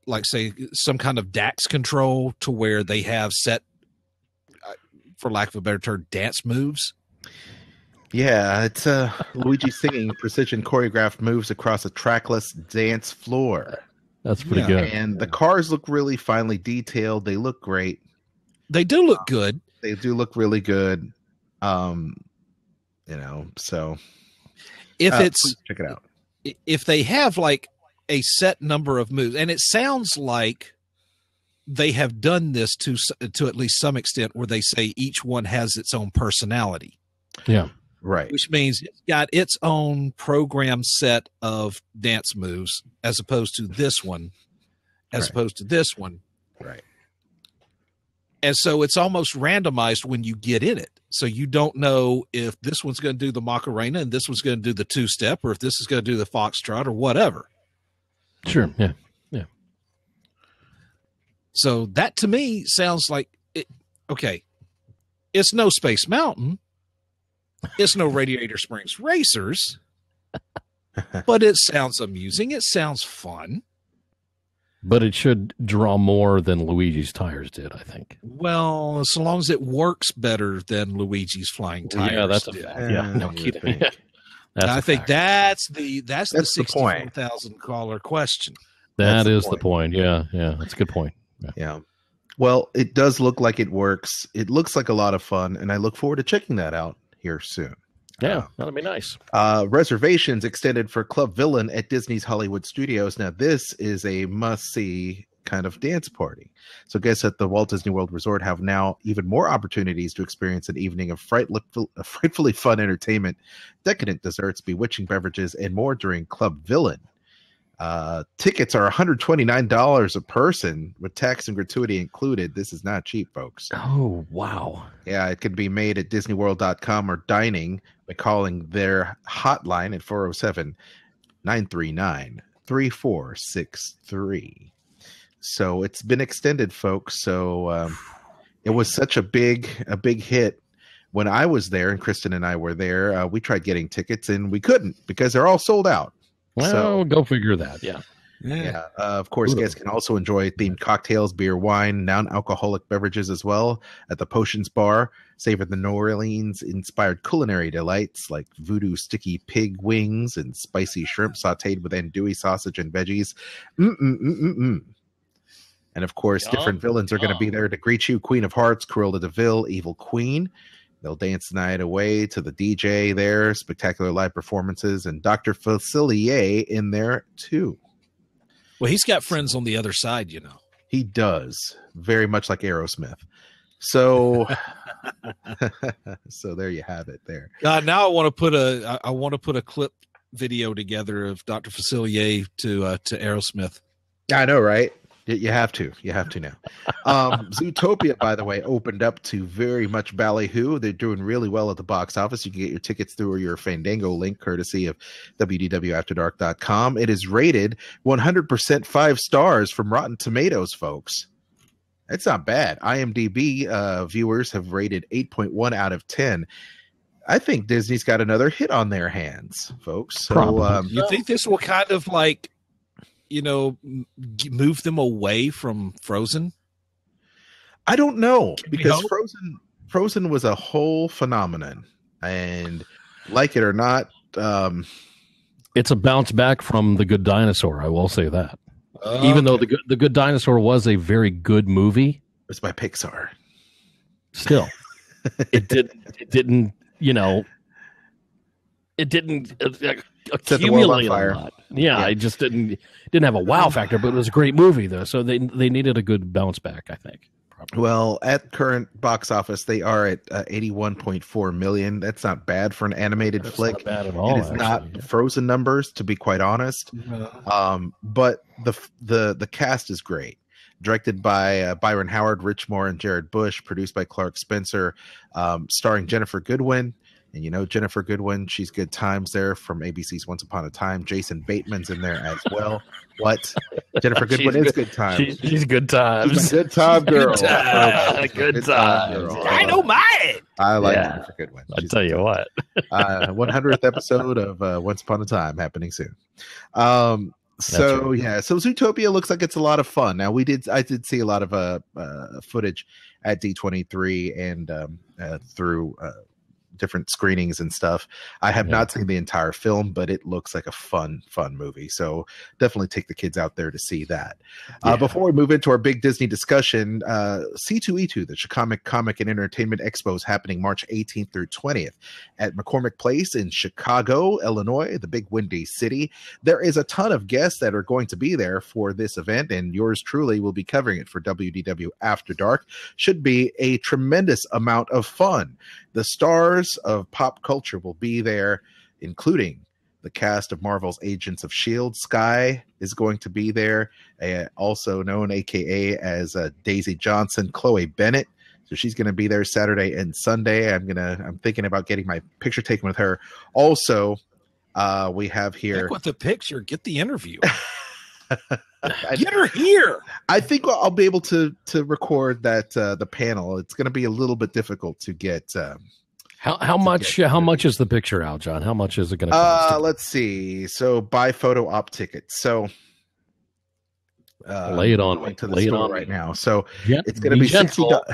like, say, some kind of DAX control to where they have set, for lack of a better term, dance moves? Yeah, it's Luigi singing precision choreographed moves across a trackless dance floor. That's pretty good. And the cars look really finely detailed. They look great. They do look good. They do look really good. So if check it out. If they have like a set number of moves, and it sounds like they have done this to at least some extent, where they say each one has its own personality. Yeah. Right. Which means it's got its own program set of dance moves as opposed to this one, opposed to this one. Right. And so it's almost randomized when you get in it. So you don't know if this one's going to do the Macarena and this one's going to do the two-step, or if this is going to do the Foxtrot or whatever. Sure. Yeah. Yeah. So that to me sounds like it. Okay. It's no Space Mountain. It's no Radiator Springs Racers, but it sounds amusing. It sounds fun. But it should draw more than Luigi's Tires did, I think. Well, so long as it works better than Luigi's Flying Tires. Yeah, that's did. no kidding. I think that's the $64,000 question. That is the point. Yeah, that's a good point. Yeah. Well, it does look like it works. It looks like a lot of fun, and I look forward to checking that out here soon. Yeah, that'll be nice. Reservations extended for Club Villain at Disney's Hollywood Studios. Now, this is a must-see kind of dance party. So guests at the Walt Disney World Resort have now even more opportunities to experience an evening of frightfully fun entertainment, decadent desserts, bewitching beverages, and more during Club Villain. Tickets are $129 a person with tax and gratuity included. This is not cheap, folks. Oh, wow. Yeah, it can be made at disneyworld.com or dining by calling their hotline at 407-939-3463. So it's been extended, folks. So it was such a big hit when I was there, and Kristen and I were there. We tried getting tickets and we couldn't because they're all sold out. Well, go figure that. Yeah. Yeah. Of course, Ooh. guests can also enjoy themed cocktails, beer, wine, non-alcoholic beverages as well at the Potions Bar. Savor the New Orleans-inspired culinary delights like voodoo sticky pig wings and spicy shrimp sautéed with andouille sausage and veggies. Mm-mm-mm-mm-mm. And of course, Yum, different villains are going to be yum. there to greet you. Queen of Hearts, Cruella de Vil, Evil Queen. They'll dance the night away to the DJ there, spectacular live performances, and Dr. Facilier in there too. Well, he's got friends on the other side, you know. He does, very much like Aerosmith. So, so there you have it. There. God, now I want to put a clip video together of Dr. Facilier to Aerosmith. I know, right? You have to. You have to now. Zootopia, by the way, opened up to very much ballyhoo. They're doing really well at the box office. You can get your tickets through your Fandango link, courtesy of WDWAfterdark.com. It is rated 100% 5 stars from Rotten Tomatoes, folks. That's not bad. IMDb viewers have rated 8.1 out of 10. I think Disney's got another hit on their hands, folks. So, You think this will kind of like, you know, move them away from Frozen? I don't know, because hope? Frozen was a whole phenomenon, and like it or not, It's a bounce back from The Good Dinosaur. I will say that. Even though the Good Dinosaur was a very good movie, it's by Pixar. still, it didn't, you know, it didn't Set the world on accumulate fire. a lot. Yeah, it just didn't have a wow factor, but it was a great movie though. So they needed a good bounce back, I think. Probably. Well, at current box office, they are at 81.4 million. That's not bad for an animated That's flick. not bad at all. It is not actually. Frozen numbers, to be quite honest. But the cast is great. Directed by Byron Howard, Rich Moore, and Jared Bush. Produced by Clark Spencer. Starring Jennifer Goodwin. And you know Jennifer Goodwin, she's Good Times there from ABC's Once Upon a Time. Jason Bateman's in there as well. What? Jennifer Goodwin is Good Times. She's Good Times. She's a good time girl. Good times. Good times. girl. I know mine. I like Yeah. Jennifer Goodwin. I She's tell you what. 100th episode of Once Upon a Time happening soon. So Zootopia looks like it's a lot of fun. Now I did see a lot of footage at D23 and through different screenings and stuff. I have not seen the entire film, but it looks like a fun movie. So definitely take the kids out there to see that. Before we move into our big Disney discussion, C2E2, the Chicago Comic and Entertainment Expo, is happening March 18th through 20th at McCormick Place in Chicago, Illinois, the big windy city. There is a ton of guests that are going to be there for this event, and yours truly will be covering it for WDW After Dark. Should be a tremendous amount of fun. The stars of pop culture will be there, including the cast of Marvel's Agents of S.H.I.E.L.D. Sky is going to be there, also known AKA as Daisy Johnson, Chloe Bennett. So she's going to be there Saturday and Sunday. I'm thinking about getting my picture taken with her. Also, we have here. Heck with the picture, get the interview. Get her here. I think I'll be able to record that the panel. It's going to be a little bit difficult to get. How much is the picture out, John? How much is it going to cost? Let's see. So buy photo op tickets. So lay it on me. to the Lay it store on right me. now. So Yeah, it's going to be gentle.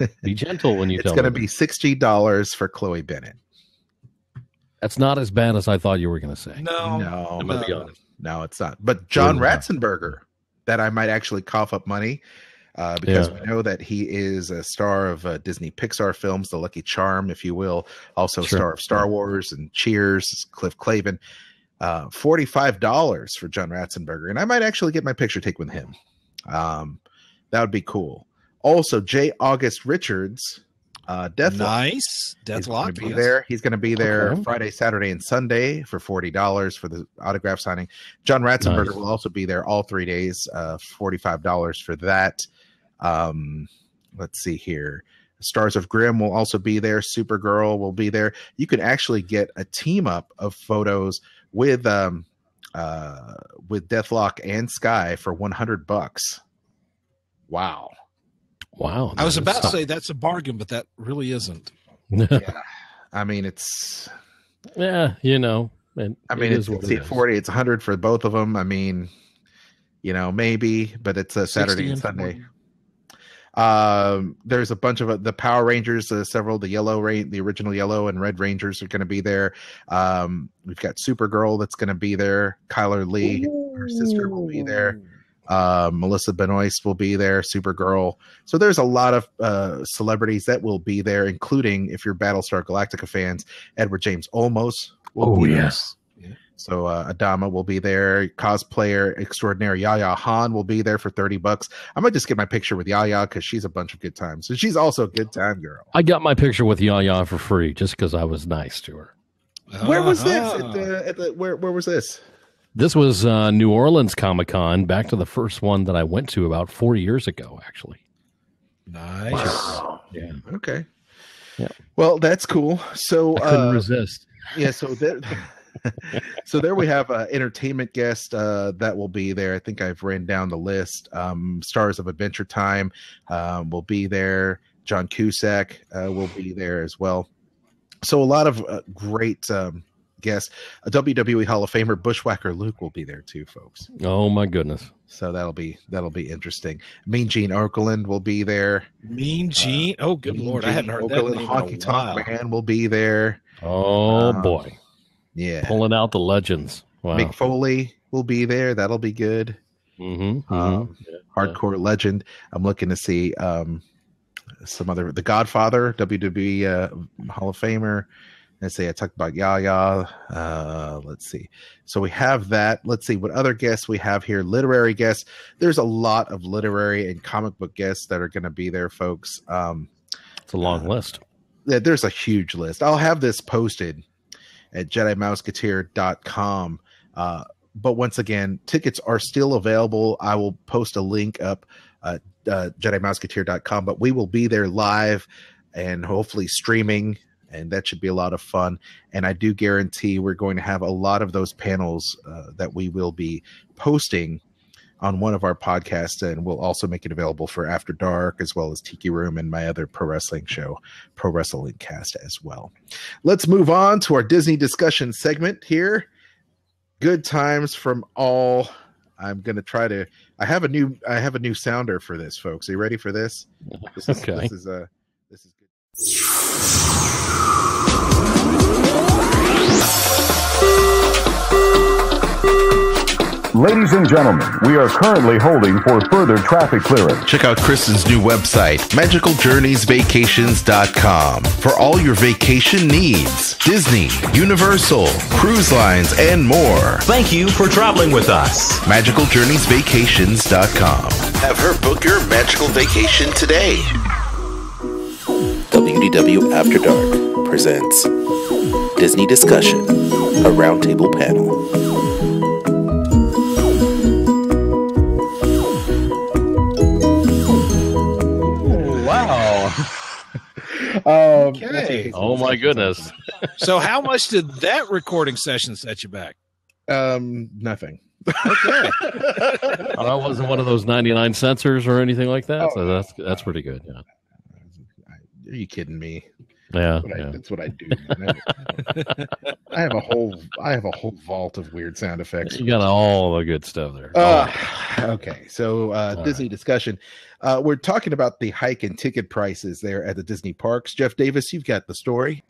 $60. Be gentle when you It's tell going to me. be $60 for Chloe Bennett. That's not as bad as I thought you were going to say. No, No, I'm going to be honest. no, it's not. But John Yeah. Ratzenberger, that I might actually cough up money because we know that he is a star of Disney Pixar films, The Lucky Charm, if you will. Also Sure. star of Star Wars and Cheers, Cliff Clavin. $45 for John Ratzenberger. And I might actually get my picture taken with him. That would be cool. Also, J. August Richards, Deathlock. nice. He's going Deathlock. to be there. He's going to be there Okay. Friday, Saturday, and Sunday for $40 for the autograph signing. John Ratzenberger Nice. will also be there all 3 days, $45 for that. Let's see here. Stars of Grimm will also be there. Supergirl will be there. You can actually get a team up of photos with Deathlock and Sky for $100. Wow. Wow. I was about to say that's a bargain, but that really isn't. I mean, it's yeah, you know. it's what it is. 40. It's 100 for both of them. I mean, maybe, but it's a Saturday and 60 Sunday. There's a bunch of the Power Rangers, several, the original yellow and red Rangers are going to be there. We've got Supergirl that's going to be there. Kyler Lee, her sister, will be there. Melissa Benoist will be there. Supergirl. So there's a lot of celebrities that will be there, including, if you're Battlestar Galactica fans, Edward James Olmos will be there. So Adama will be there. Cosplayer extraordinaire Yaya Han will be there for $30. I might just get my picture with Yaya because she's a bunch of good times. So she's also a good time girl. I got my picture with Yaya for free just because I was nice to her. Where was this? Where was this? This was New Orleans Comic-Con, back to the first one that I went to about 4 years ago, actually. Nice. Wow. Yeah. Okay. Yeah. Well, that's cool. So I couldn't resist. Yeah. So so there we have an entertainment guest that will be there. I think I've written down the list. Stars of Adventure Time will be there. John Cusack will be there as well. So a lot of great guests. A WWE Hall of Famer, Bushwhacker Luke, will be there too, folks. Oh my goodness! So that'll be interesting. Mean Gene Okerlund will be there. Mean Gene? Oh, good Lord! I hadn't heard that name Honky in a Tonk while. Man will be there. Oh boy! Yeah, pulling out the legends. Wow. Mick Foley will be there. That'll be good. Hardcore legend. I'm looking to see some other, The Godfather, WWE Hall of Famer. Let's see, I talked about Yaya. Let's see. So we have that. Let's see what other guests we have here. Literary guests. There's a lot of literary and comic book guests that are going to be there, folks. It's a long list. Yeah, there's a huge list. I'll have this posted at JediMouseketeer.com. But once again, tickets are still available. I will post a link up at JediMouseketeer.com, but we will be there live and hopefully streaming, and that should be a lot of fun. And I do guarantee we're going to have a lot of those panels that we will be posting on one of our podcasts, and we'll also make it available for After Dark as well as Tiki Room and my other pro wrestling show, Pro Wrestling Cast, as well. Let's move on to our Disney discussion segment here. Good times from all. I'm going to try to. I have a new sounder for this, folks. Are you ready for this? Okay. This is good. Ladies and gentlemen, we are currently holding for further traffic clearance. Check out Kristen's new website, MagicalJourneysVacations.com, for all your vacation needs. Disney, Universal, cruise lines, and more. Thank you for traveling with us. MagicalJourneysVacations.com. Have her book your magical vacation today. WDW After Dark presents Disney Discussion, a roundtable panel. Wow. Okay. Oh my goodness! So how much did that recording session set you back? Nothing. Okay. That wasn't one of those 99 sensors or anything like that. So that's pretty good. Yeah. Are you kidding me? Yeah. That's what I do. Man. I have a whole vault of weird sound effects. You got all the good stuff there. Okay, so Disney discussion. We're talking about the hike in ticket prices there at the Disney parks. Jeff Davis, you've got the story.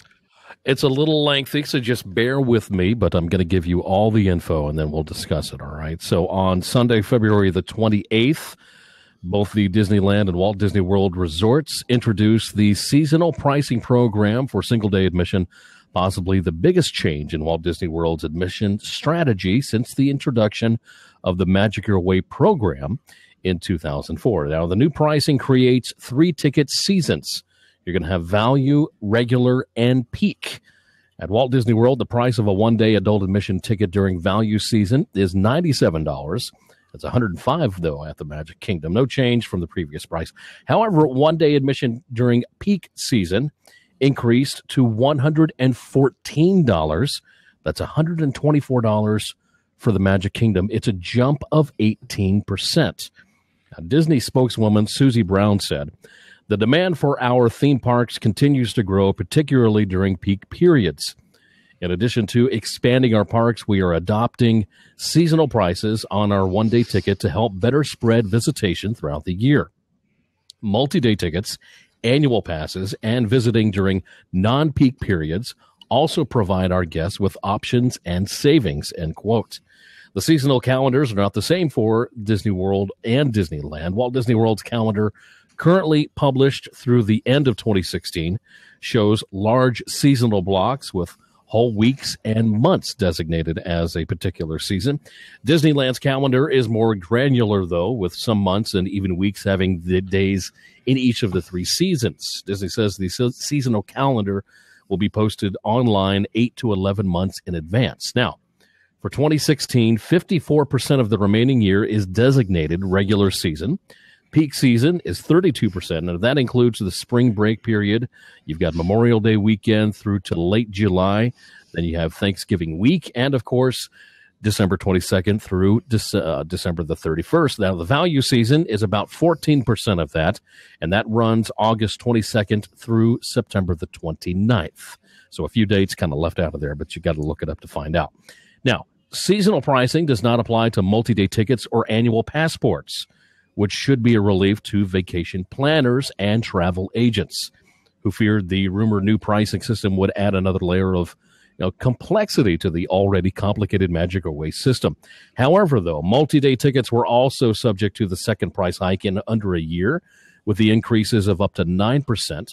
It's a little lengthy, so just bear with me, but I'm going to give you all the info and then we'll discuss it, all right? So on Sunday, February the 28th, both the Disneyland and Walt Disney World resorts introduced the seasonal pricing program for single-day admission, possibly the biggest change in Walt Disney World's admission strategy since the introduction of the Magic Your Way program in 2004. Now, the new pricing creates 3 ticket seasons. You're going to have value, regular, and peak. At Walt Disney World, the price of a one-day adult admission ticket during value season is $97. It's $105, though, at the Magic Kingdom. No change from the previous price. However, one-day admission during peak season increased to $114. That's $124 for the Magic Kingdom. It's a jump of 18%. Now, Disney spokeswoman Susie Brown said, "The demand for our theme parks continues to grow, particularly during peak periods. In addition to expanding our parks, we are adopting seasonal prices on our one-day ticket to help better spread visitation throughout the year. Multi-day tickets, annual passes, and visiting during non-peak periods also provide our guests with options and savings, end quote. The seasonal calendars are not the same for Disney World and Disneyland. Walt Disney World's calendar, currently published through the end of 2016, shows large seasonal blocks with whole weeks and months designated as a particular season. Disneyland's calendar is more granular, though, with some months and even weeks having the days in each of the 3 seasons. Disney says the seasonal calendar will be posted online 8 to 11 months in advance. Now, for 2016, 54% of the remaining year is designated regular season. Peak season is 32%, and that includes the spring break period. You've got Memorial Day weekend through to late July. Then you have Thanksgiving week, and, of course, December 22nd through December the 31st. Now, the value season is about 14% of that, and that runs August 22nd through September the 29th. So a few dates kind of left out of there, but you got to look it up to find out. Now, seasonal pricing does not apply to multi-day tickets or annual passports, which should be a relief to vacation planners and travel agents who feared the rumored new pricing system would add another layer of complexity to the already complicated Magic Away system. However, though, multi-day tickets were also subject to the second price hike in under a year, with the increases of up to 9%.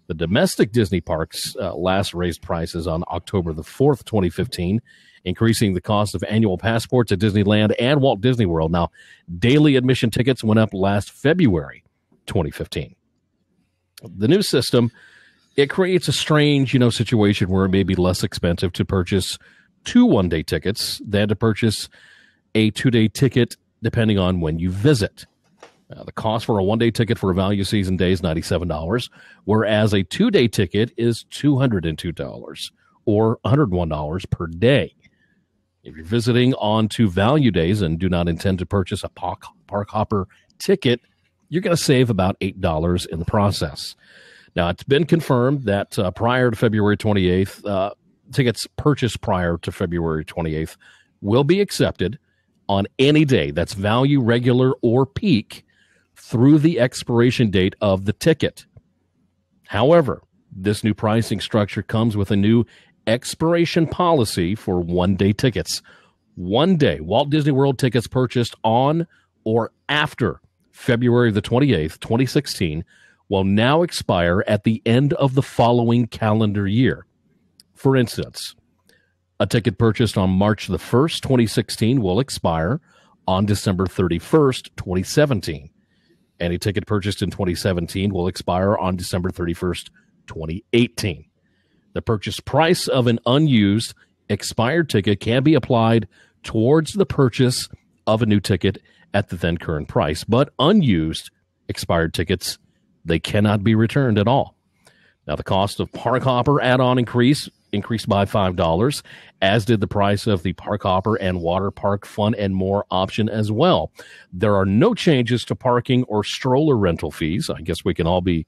The domestic Disney parks last raised prices on October the 4th, 2015, increasing the cost of annual passports at Disneyland and Walt Disney World. Now, daily admission tickets went up last February 2015. The new system, it creates a strange, situation where it may be less expensive to purchase 2 one-day tickets than to purchase a 2-day ticket, depending on when you visit. The cost for a one-day ticket for a value season day is $97, whereas a 2-day ticket is $202 or $101 per day. If you're visiting on 2 value days and do not intend to purchase a park hopper ticket, you're going to save about $8 in the process. Now, it's been confirmed that prior to February 28th, tickets purchased prior to February 28th will be accepted on any day that's value, regular, or peak through the expiration date of the ticket. However, this new pricing structure comes with a new expiration policy for one-day tickets. One day, Walt Disney World tickets purchased on or after February the 28th, 2016, will now expire at the end of the following calendar year. For instance, a ticket purchased on March the 1st, 2016 will expire on December 31st, 2017. Any ticket purchased in 2017 will expire on December 31st, 2018. The purchase price of an unused, expired ticket can be applied towards the purchase of a new ticket at the then current price, but unused, expired tickets, they cannot be returned at all. Now, the cost of Park Hopper add-on increased by $5, as did the price of the Park Hopper and Water Park Fun and More option as well. There are no changes to parking or stroller rental fees. I guess we can all be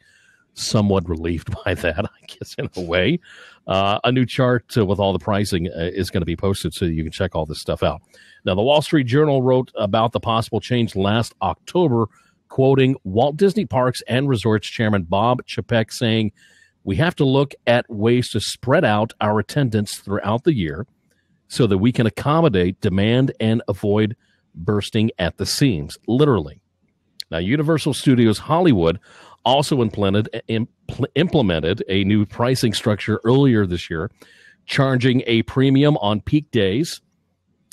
somewhat relieved by that, I guess, in a way. A new chart with all the pricing is going to be posted so you can check all this stuff out. Now, the Wall Street Journal wrote about the possible change last October, quoting Walt Disney Parks and Resorts Chairman Bob Chapek saying, "We have to look at ways to spread out our attendance throughout the year so that we can accommodate demand and avoid bursting at the seams," literally. Now, Universal Studios Hollywood also implemented a new pricing structure earlier this year, charging a premium on peak days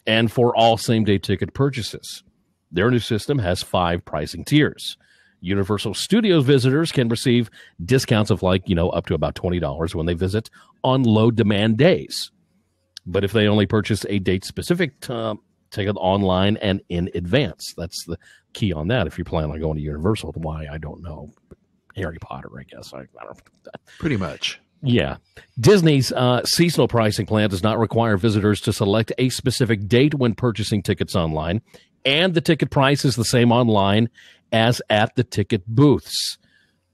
and for all same-day ticket purchases. Their new system has 5 pricing tiers. Universal Studios visitors can receive discounts of up to about $20 when they visit on low-demand days. But if they only purchase a date-specific ticket online and in advance, that's the key on that. If you plan on going to Universal, why, I don't know. Harry Potter, I guess. I don't know. Pretty much. Yeah. Disney's seasonal pricing plan does not require visitors to select a specific date when purchasing tickets online, and the ticket price is the same online as at the ticket booths.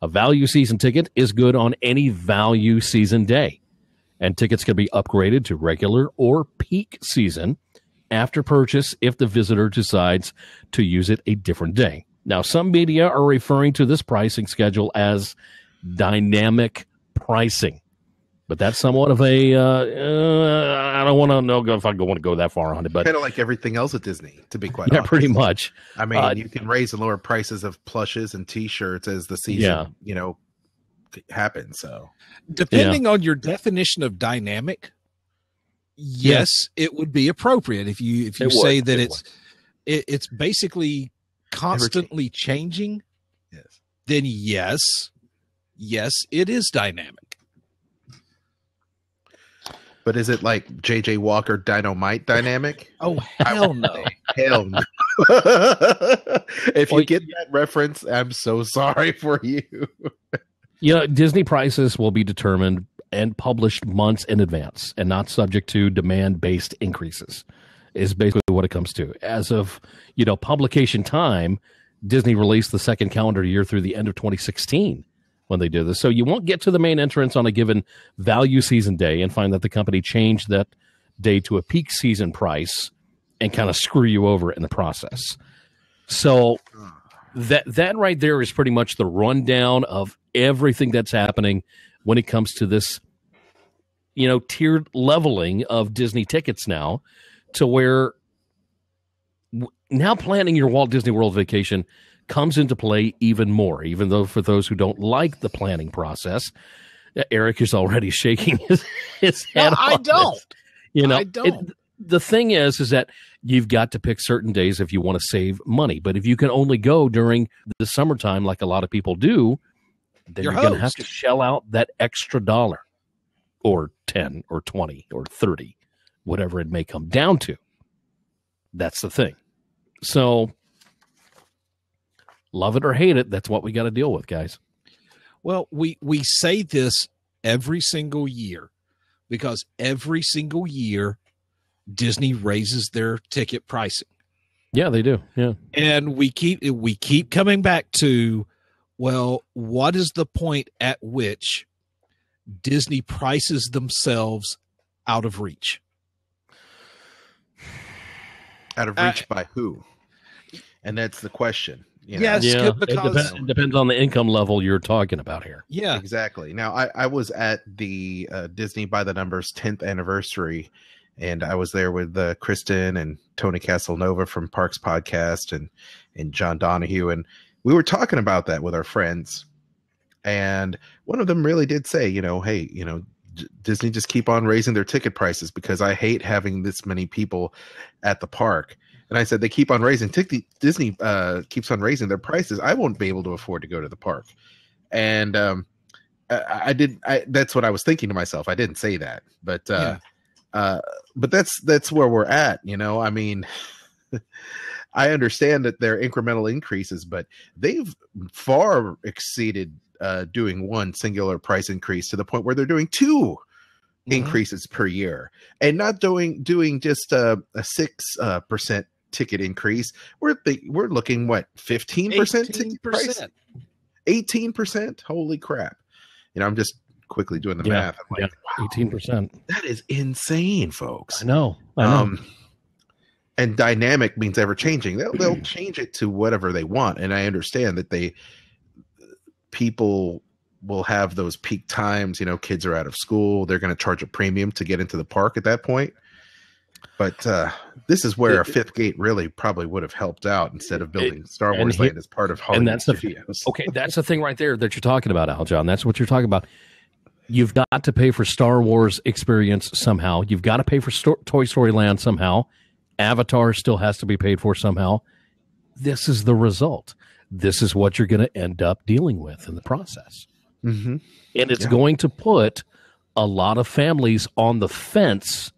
A value season ticket is good on any value season day. and tickets can be upgraded to regular or peak season after purchase if the visitor decides to use it a different day. Now, some media are referring to this pricing schedule as dynamic pricing, but that's somewhat of a I don't want to know if I want to go that far on it, but kind of like everything else at Disney, to be quite yeah, honest. pretty much. I mean, you can raise and lower prices of plushes and T-shirts as the season, happens. So, depending on your definition of dynamic, yes, it would be appropriate if you say that it's basically constantly changing. Yes. Then yes, it is dynamic. But is it like JJ Walker Dynamite dynamic? Oh, hell no. Hell no. If you get that reference, I'm so sorry for you. Disney prices will be determined and published months in advance and not subject to demand-based increases is basically what it comes to. As of, publication time, Disney released the second calendar year through the end of 2016 when they did this. So you won't get to the main entrance on a given value season day and find that the company changed that day to a peak season price and kind of screw you over in the process. So that right there is pretty much the rundown of everything that's happening when it comes to this, tiered leveling of Disney tickets now, to where now planning your Walt Disney World vacation comes into play even more, even though for those who don't like the planning process, Eric is already shaking his head. No, I don't. I don't. The thing is that you've got to pick certain days if you want to save money. But if you can only go during the summertime, like a lot of people do, then you're going to have to shell out that extra $1 or 10 or 20 or 30, whatever it may come down to. That's the thing. So love it or hate it, that's what we got to deal with, guys. Well, we say this every single year because every single year Disney raises their ticket pricing. Yeah, they do. Yeah. And we keep coming back to, well, what is the point at which Disney prices themselves out of reach? Out of reach by who? And that's the question. Yes, because it depends on the income level you're talking about here. Yeah, exactly. Now, I was at the Disney by the Numbers 10th anniversary, and I was there with Kristen and Tony Casanova from Parks Podcast and John Donahue, and we were talking about that with our friends. And one of them really did say, hey, Disney just keep on raising their ticket prices because I hate having this many people at the park. And I said, they keep on raising Disney keeps on raising their prices. I won't be able to afford to go to the park. And that's what I was thinking to myself. I didn't say that, but that's where we're at. I mean, I understand that they're incremental increases, but they've far exceeded doing one singular price increase to the point where they're doing two increases per year, and not doing just a 6% ticket increase. We're looking 15% ticket price? 18%. Holy crap! I'm just quickly doing the math. I'm like, wow, 18%. That is insane, folks. I know. And dynamic means ever changing. They'll change it to whatever they want, and I understand that people will have those peak times. Kids are out of school. They're going to charge a premium to get into the park at that point. But this is where a fifth gate really probably would have helped out instead of building Star Wars Land as part of Hollywood Studios. Okay, that's the thing right there that you're talking about, Al John. That's what you're talking about. You've got to pay for Star Wars experience somehow. You've got to pay for Toy Story Land somehow. Avatar still has to be paid for somehow. This is the result. This is what you're going to end up dealing with in the process. Mm-hmm. And it's going to put a lot of families on the fence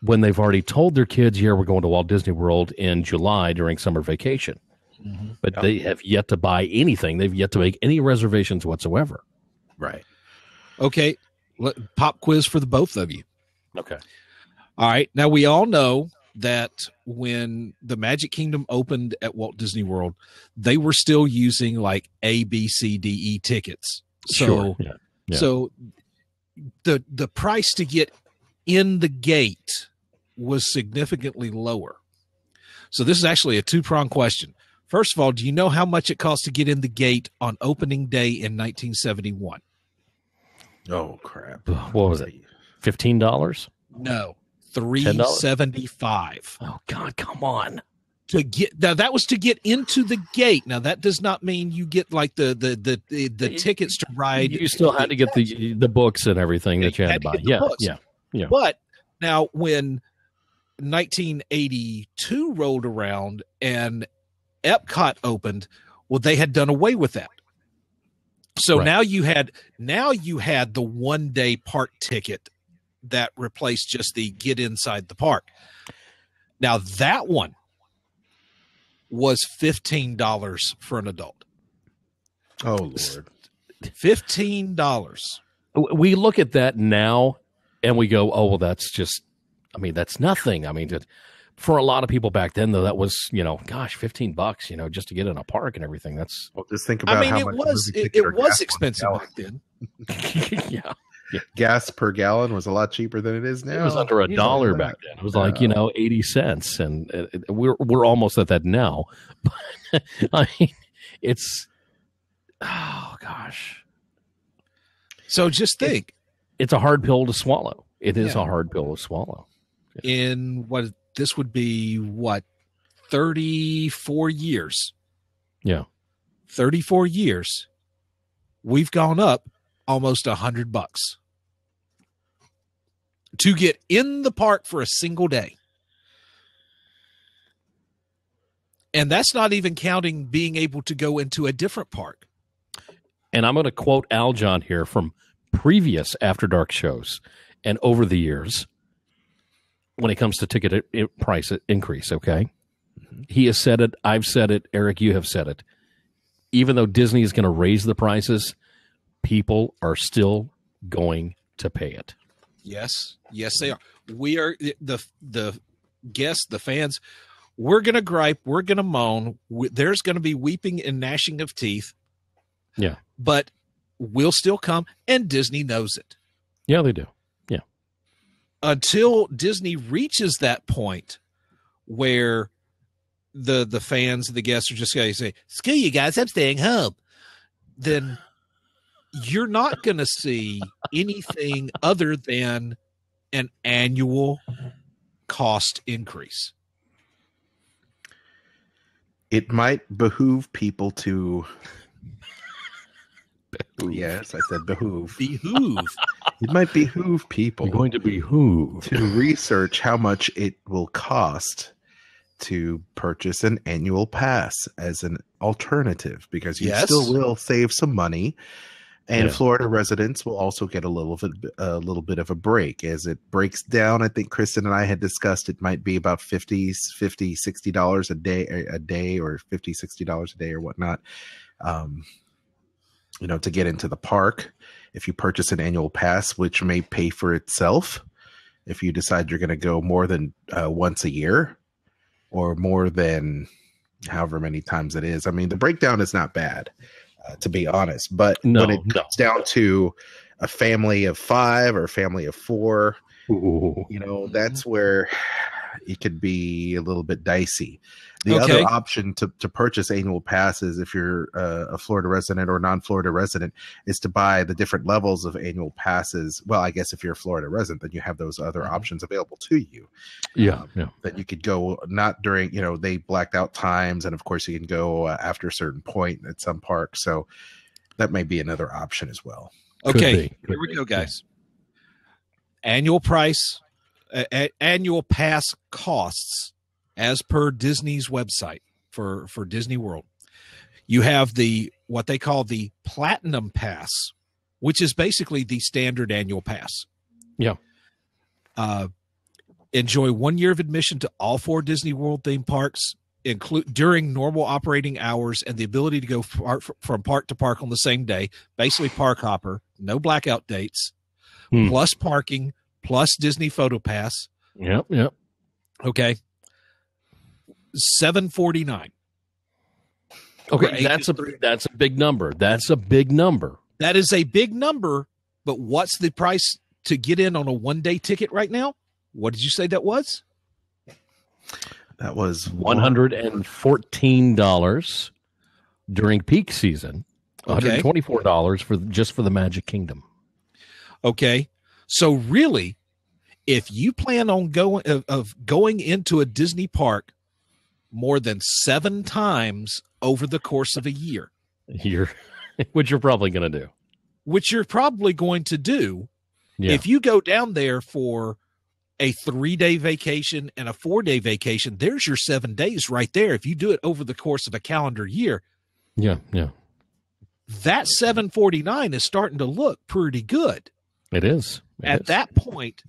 when they've already told their kids, we're going to Walt Disney World in July during summer vacation. Mm-hmm. But they have yet to buy anything. They've yet to make any reservations whatsoever. Right. Okay. Pop quiz for the both of you. Okay. All right. Now, we all know that when the Magic Kingdom opened at Walt Disney World, they were still using like A, B, C, D, E tickets. So, sure. Yeah. So the price to get in the gate was significantly lower. So this is actually a two-pronged question. First of all, do you know how much it cost to get in the gate on opening day in 1971? Oh crap! What was it? $15? No, $3.75. Oh God, come on! To get now, that was to get into the gate. Now that does not mean you get like the tickets to ride. You still had to get the books and everything that you had to buy. Yeah. But now when 1982 rolled around and Epcot opened, well, they had done away with that. So Right. now you had the 1-day park ticket that replaced just the get inside the park. Now that one was $15 for an adult. Oh Lord! $15. We look at that now and we go, oh, well, that's just, I mean, that's nothing. I mean, for a lot of people back then, though, that was, gosh, $15, just to get in a park and everything. That's, Well, just think about I mean, how it much was movie ticket or it was gas expensive per back then. yeah. gas per gallon was a lot cheaper than it is now. It was under $1 back then. It was like, 80 cents. And we're almost at that now. But I mean, it's, oh gosh. So just think. It's a hard pill to swallow. It is Yeah. a hard pill to swallow. In what this would be 34 years. Yeah. 34 years. We've gone up almost $100 to get in the park for a single day. And that's not even counting being able to go into a different park. And I'm going to quote Aljon here from previous After Dark shows and over the years when it comes to ticket price increase, okay? He has said it. I've said it. Eric, you have said it. Even though Disney is going to raise the prices, people are still going to pay it. Yes. Yes, they are. We are the guests, the fans. We're going to gripe. We're going to moan. There's going to be weeping and gnashing of teeth. Yeah. But we'll still come, and Disney knows it. Yeah, they do. Yeah. Until Disney reaches that point where the fans, the guests are just going to say, "Screw you guys, I'm staying home," then you're not going to see anything other than an annual cost increase. It might behoove people to. Yes, I said behoove. Behoove. It might behoove people You're going to be who? to research how much it will cost to purchase an annual pass as an alternative, because you Yes. still will save some money, and Yeah. Florida residents will also get a little bit of a break as it breaks down. I think Kristen and I had discussed it might be about $60 a day or $60 a day or whatnot. To get into the park, if you purchase an annual pass, which may pay for itself if you decide you're going to go more than once a year or more than however many times it is. I mean, the breakdown is not bad, to be honest, but when it comes down to a family of 5 or a family of 4, that's where it could be a little bit dicey. The other option to purchase annual passes, if you're a Florida resident or non-Florida resident, is to buy the different levels of annual passes. Well, I guess if you're a Florida resident, then you have those other options available to you. Yeah. That you could go not during, they blacked out times. And of course you can go after a certain point at some parks. So that may be another option as well. Okay, here we go, guys. Annual price, annual pass costs as per Disney's website for Disney World. You have what they call the Platinum Pass, which is basically the standard annual pass. Yeah. Enjoy 1 year of admission to all 4 Disney World theme parks, include during normal operating hours, and the ability to go from park to park on the same day. Basically, park hopper, no blackout dates, plus parking, plus Disney Photo Pass. Yep. Okay. $749. Okay, that's a big number. That's a big number. That is a big number, But what's the price to get in on a one-day ticket right now? What did you say that was? That was $114 during peak season. Okay. $124 for the Magic Kingdom. Okay. So really, if you plan on going into a Disney park more than 7 times over the course of a year, which you're probably going to do. Yeah. If you go down there for a 3-day vacation and a 4-day vacation, there's your 7 days right there. If you do it over the course of a calendar year, yeah, that $749 is starting to look pretty good. It is. At that point,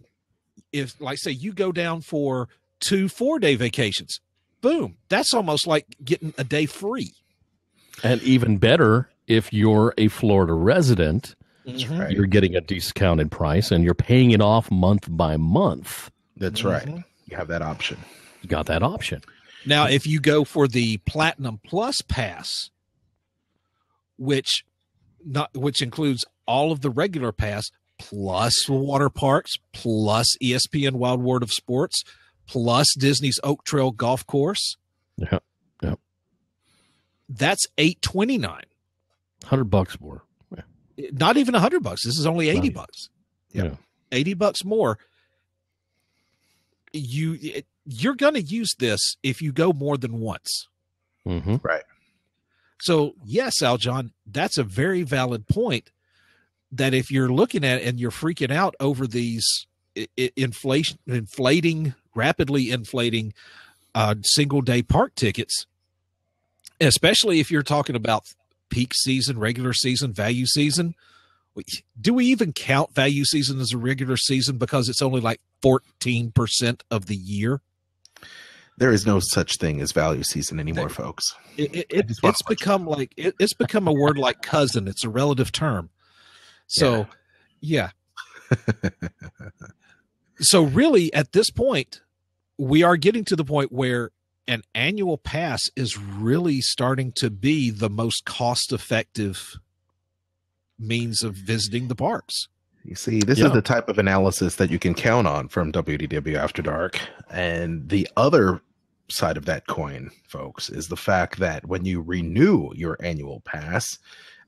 if, like, say you go down for 2 4-day vacations, boom, that's almost like getting a day free. And even better, if you're a Florida resident, right. You're getting a discounted price and you're paying it off month by month. That's right. You have that option. You got that option. Now, if you go for the Platinum Plus Pass, which includes all of the regular pass, plus water parks, plus ESPN Wild World of Sports, plus Disney's Oak Trail Golf Course. Yeah. That's $829. $100 more. Yeah. Not even $100. This is only $80. Yeah. $80 more. You're going to use this if you go more than once. Mm-hmm. Right. So yes, Aljon, that's a very valid point, that if you're looking at it and you're freaking out over these rapidly inflating single day park tickets, especially if you're talking about peak season, regular season, value season. Do we even count value season as a regular season because it's only like 14% of the year? There is no such thing as value season anymore, folks. It's become a word like cousin. It's a relative term. So, yeah. So really, at this point, we are getting to the point where an annual pass is really starting to be the most cost-effective means of visiting the parks. You see, this is the type of analysis that you can count on from WDW After Dark. And the other side of that coin, folks, is the fact that when you renew your annual pass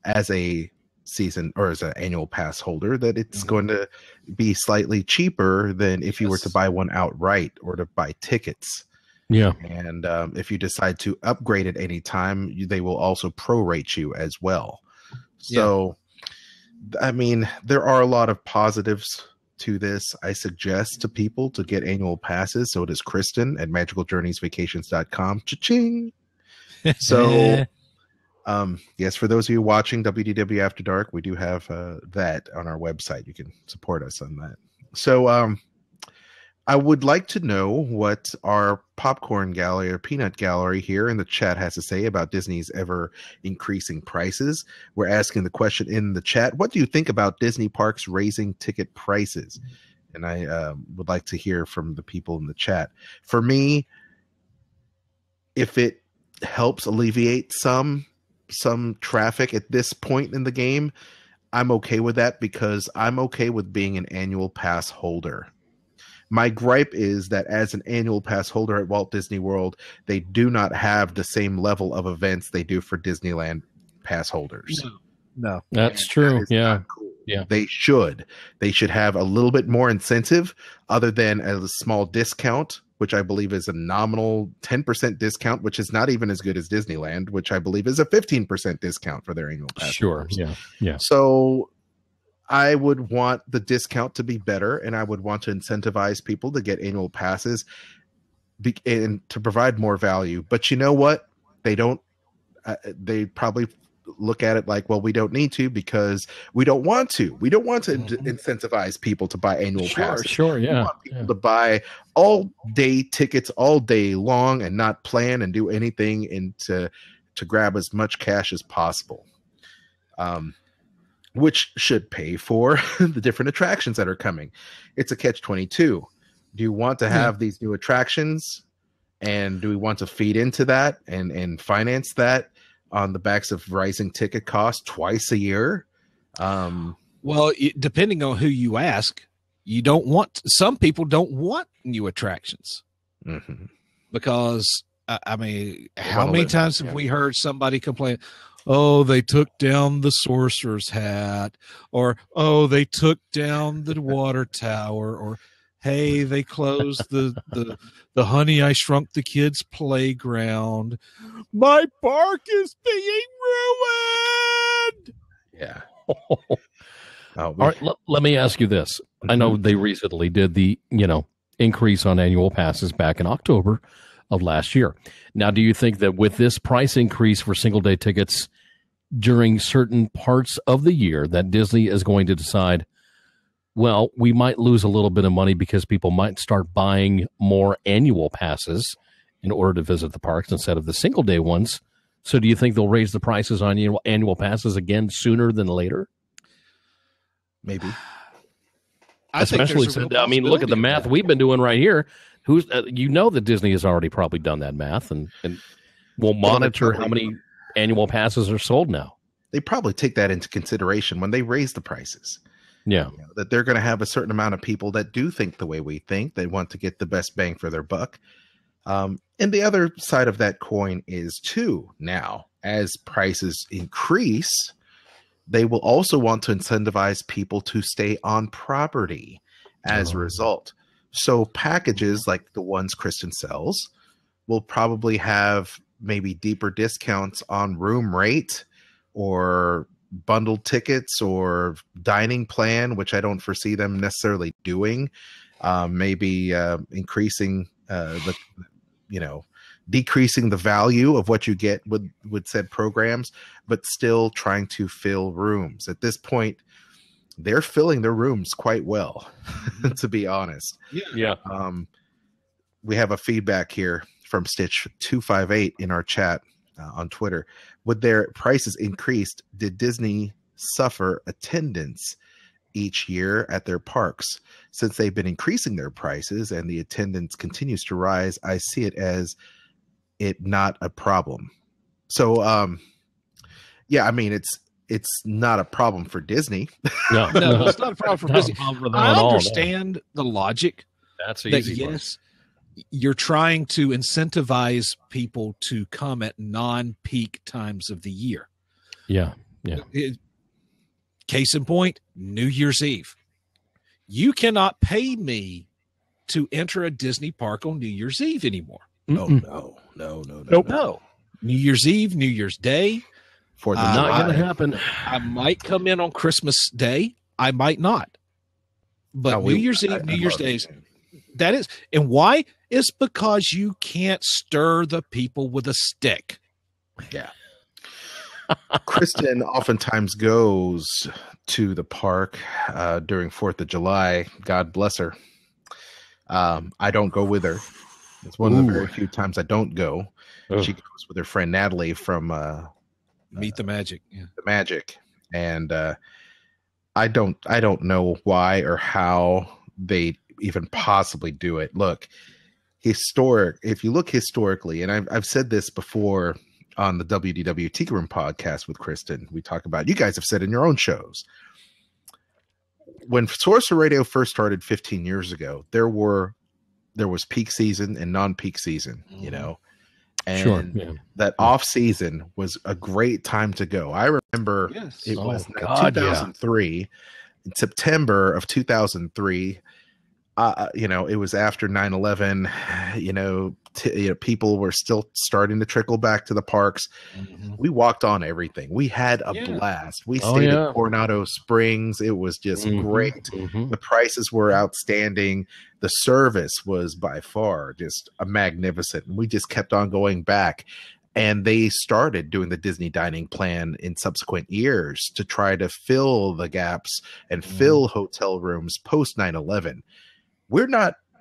as a season or as an annual pass holder, that it's going to be slightly cheaper than if you were to buy one outright or to buy tickets. Yeah. And if you decide to upgrade at any time, they will also prorate you as well. So, I mean, there are a lot of positives to this. I suggest to people to get annual passes. So it is Kristen at magicaljourneysvacations.com. Cha-ching. So, yes, for those of you watching WDW After Dark, we do have that on our website. You can support us on that. So, I would like to know what our popcorn gallery or peanut gallery here in the chat has to say about Disney's ever increasing prices. We're asking the question in the chat: what do you think about Disney parks raising ticket prices? And I would like to hear from the people in the chat. For me, if it helps alleviate some traffic at this point in the game, I'm okay with that, because I'm okay with being an annual pass holder. My gripe is that as an annual pass holder at Walt Disney World, they do not have the same level of events they do for Disneyland pass holders. No. That's true. Cool. Yeah. They should have a little bit more incentive other than a small discount, which I believe is a nominal 10% discount, which is not even as good as Disneyland, which I believe is a 15% discount for their annual pass holders. Yeah. So I would want the discount to be better, and I would want to incentivize people to get annual passes and to provide more value. But you know what? They don't. They probably look at it like, well, we don't need to because we don't want to. We don't want to incentivize people to buy annual passes. Sure, yeah. We want people to buy all-day tickets all day long and not plan and do anything and to grab as much cash as possible. Which should pay for the different attractions that are coming. It's a catch-22. Do you want to have these new attractions, and do we want to feed into that and finance that on the backs of rising ticket costs twice a year? Well, depending on who you ask, some people don't want new attractions Mm-hmm. because, I mean, how wanna many live, times have yeah. we heard somebody complain, oh, they took down the sorcerer's hat, or, oh, they took down the water tower, or, hey, they closed the Honey, I Shrunk the Kids playground. My park is being ruined. Yeah. All right, let me ask you this. I know they recently did the, increase on annual passes back in October of last year. Now, do you think that with this price increase for single day tickets during certain parts of the year that Disney is going to decide, well, we might lose a little bit of money because people might start buying more annual passes in order to visit the parks instead of the single day ones? So do you think they'll raise the prices on annual passes again sooner than later? Maybe. Especially since, I mean, look at the math we've been doing right here. Who's that Disney has already probably done that math and will monitor how many annual passes are sold now. They probably take that into consideration when they raise the prices. Yeah. That they're going to have a certain amount of people that do think the way we think. They want to get the best bang for their buck. And the other side of that coin is too, now, as prices increase, they will also want to incentivize people to stay on property as a result. So packages like the ones Kristen sells will probably have maybe deeper discounts on room rate or bundled tickets or dining plan, which I don't foresee them necessarily doing. Maybe increasing decreasing the value of what you get with said programs, but still trying to fill rooms. At this point, they're filling their rooms quite well, to be honest. Yeah. We have a feedback here from Stitch 258 in our chat on Twitter. With their prices increased, did Disney suffer attendance each year at their parks? Since they've been increasing their prices and the attendance continues to rise, I see it as not a problem. So, yeah, I mean, it's not a problem for Disney. No, it's not a problem for Disney. I understand the logic. That's that easy. Yes, you're trying to incentivize people to come at non-peak times of the year. Yeah. Case in point, New Year's Eve. You cannot pay me to enter a Disney park on New Year's Eve anymore. Oh, no. No. New Year's Eve, New Year's Day. Not going to happen. I might come in on Christmas Day. I might not. But New Year's Eve, New Year's Days, that is. And why? It's because you can't stir the people with a stick. Yeah. Kristen oftentimes goes to the park during 4th of July. God bless her. I don't go with her. It's one of the very few times I don't go. She goes with her friend Natalie from Meet the Magic. Yeah. The Magic. And I don't know why or how they even possibly do it. Look, if you look historically, and I've said this before on the WDW Tiki Room podcast with Kristen, we talk about, you guys have said in your own shows, when Sorcerer Radio first started 15 years ago, there was peak season and non-peak season, and that off season was a great time to go. I remember it was 2003, in September of 2003. It was after 9/11. People were still starting to trickle back to the parks. Mm-hmm. We walked on everything. We had a blast. We stayed at Coronado Springs. It was just great. Mm-hmm. The prices were outstanding. The service was by far just magnificent. And we just kept on going back. And they started doing the Disney dining plan in subsequent years to try to fill the gaps and fill hotel rooms post 9/11.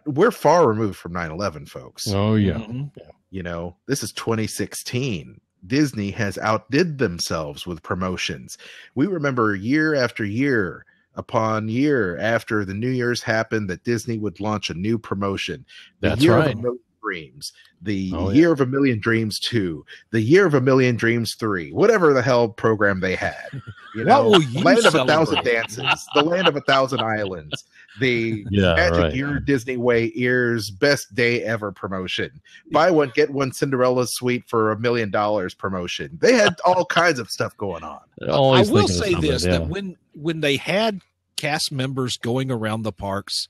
We're far removed from 9/11, folks. Oh, yeah. Mm-hmm. This is 2016. Disney has outdid themselves with promotions. We remember year after year upon year after the New Year's happened that Disney would launch a new promotion. That's right. Dreams, the Oh, yeah. Year of a Million Dreams 2, the Year of a Million Dreams 3, whatever the hell program they had. You What know, will you Land of a Thousand celebrate? Dances, the Land of a Thousand Islands, the Yeah, Magic right. Year Disney Way Ears Best Day Ever promotion, buy one get one Cinderella suite for $1 million promotion. They had all kinds of stuff going on. Always I will thinking of say something, this: yeah. that when they had cast members going around the parks,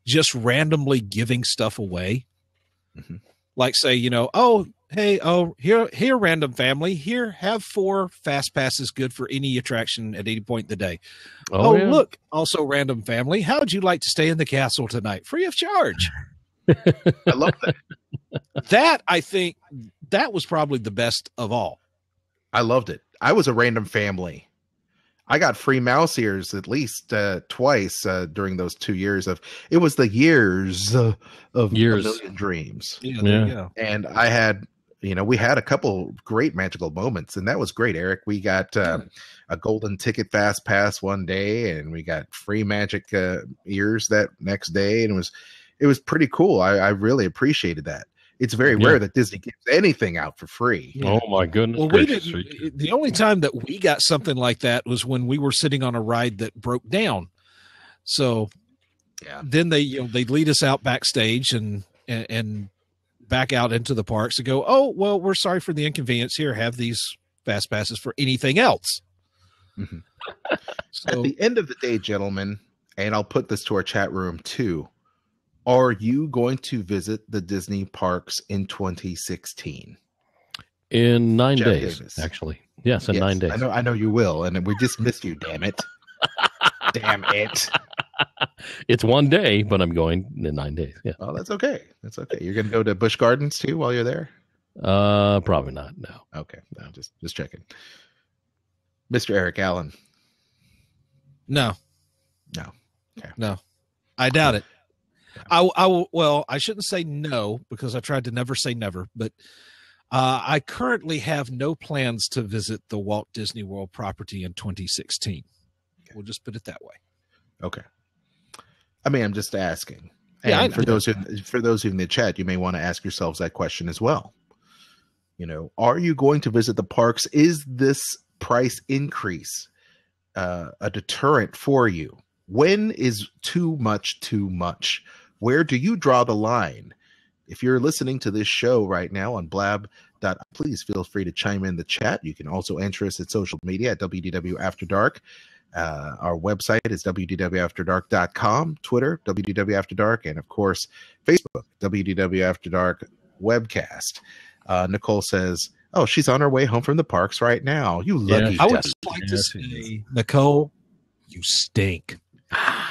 just randomly giving stuff away, Mhm. like say, oh hey, oh here, random family, here have 4 fast passes, good for any attraction at any point in the day. Oh, yeah. look, also random family, how would you like to stay in the castle tonight, free of charge? I love that. That I think that was probably the best of all. I loved it. I was a random family. I got free mouse ears at least twice during those 2 years of it was the years of Years. A Million Dreams. Yeah, there you go. And I had, we had a couple great magical moments, and that was great, Eric. We got a golden ticket fast pass one day, and we got free magic ears that next day, and it was pretty cool. I really appreciated that. It's very Yeah. rare that Disney gives anything out for free. Oh my goodness Well, we gracious. didn't. The only time that we got something like that was when we were sitting on a ride that broke down. So Yeah. then they'd lead us out backstage and back out into the parks and go, oh well, we're sorry for the inconvenience. Here, have these fast passes for anything else. Mhm. So At the end of the day, gentlemen, and I'll put this to our chat room too, are you going to visit the Disney parks in 2016? In 9 Jeff days, Davis. actually. Yes, in Yes, 9 days. I know you will, and we just missed you, damn it. Damn it. It's 1 day, but I'm going in 9 days. Yeah. Oh, that's okay. That's okay. You're going to go to Busch Gardens too while you're there? Probably not. No. Okay. No, just checking. Mr. Eric Allen. no, No. Okay. no, I doubt it. I will. Well, I shouldn't say no because I tried to never say never, but I currently have no plans to visit the Walt Disney World property in 2016. We'll just put it that way. Okay. I mean, I'm just asking. Yeah, And I for know. those who in the chat, you may want to ask yourselves that question as well. Are you going to visit the parks? Is this price increase a deterrent for you? When is too much too much? Where do you draw the line? If you're listening to this show right now on Blab, please feel free to chime in the chat. You can also enter us at social media at WDW After Dark. Our website is wdwafterdark.com, Twitter, WDW After Dark, and of course, Facebook, WDW After Dark webcast. Nicole says, oh, she's on her way home from the parks right now. You lucky I would devil. just like to Yes, it is. say, Nicole, you stink.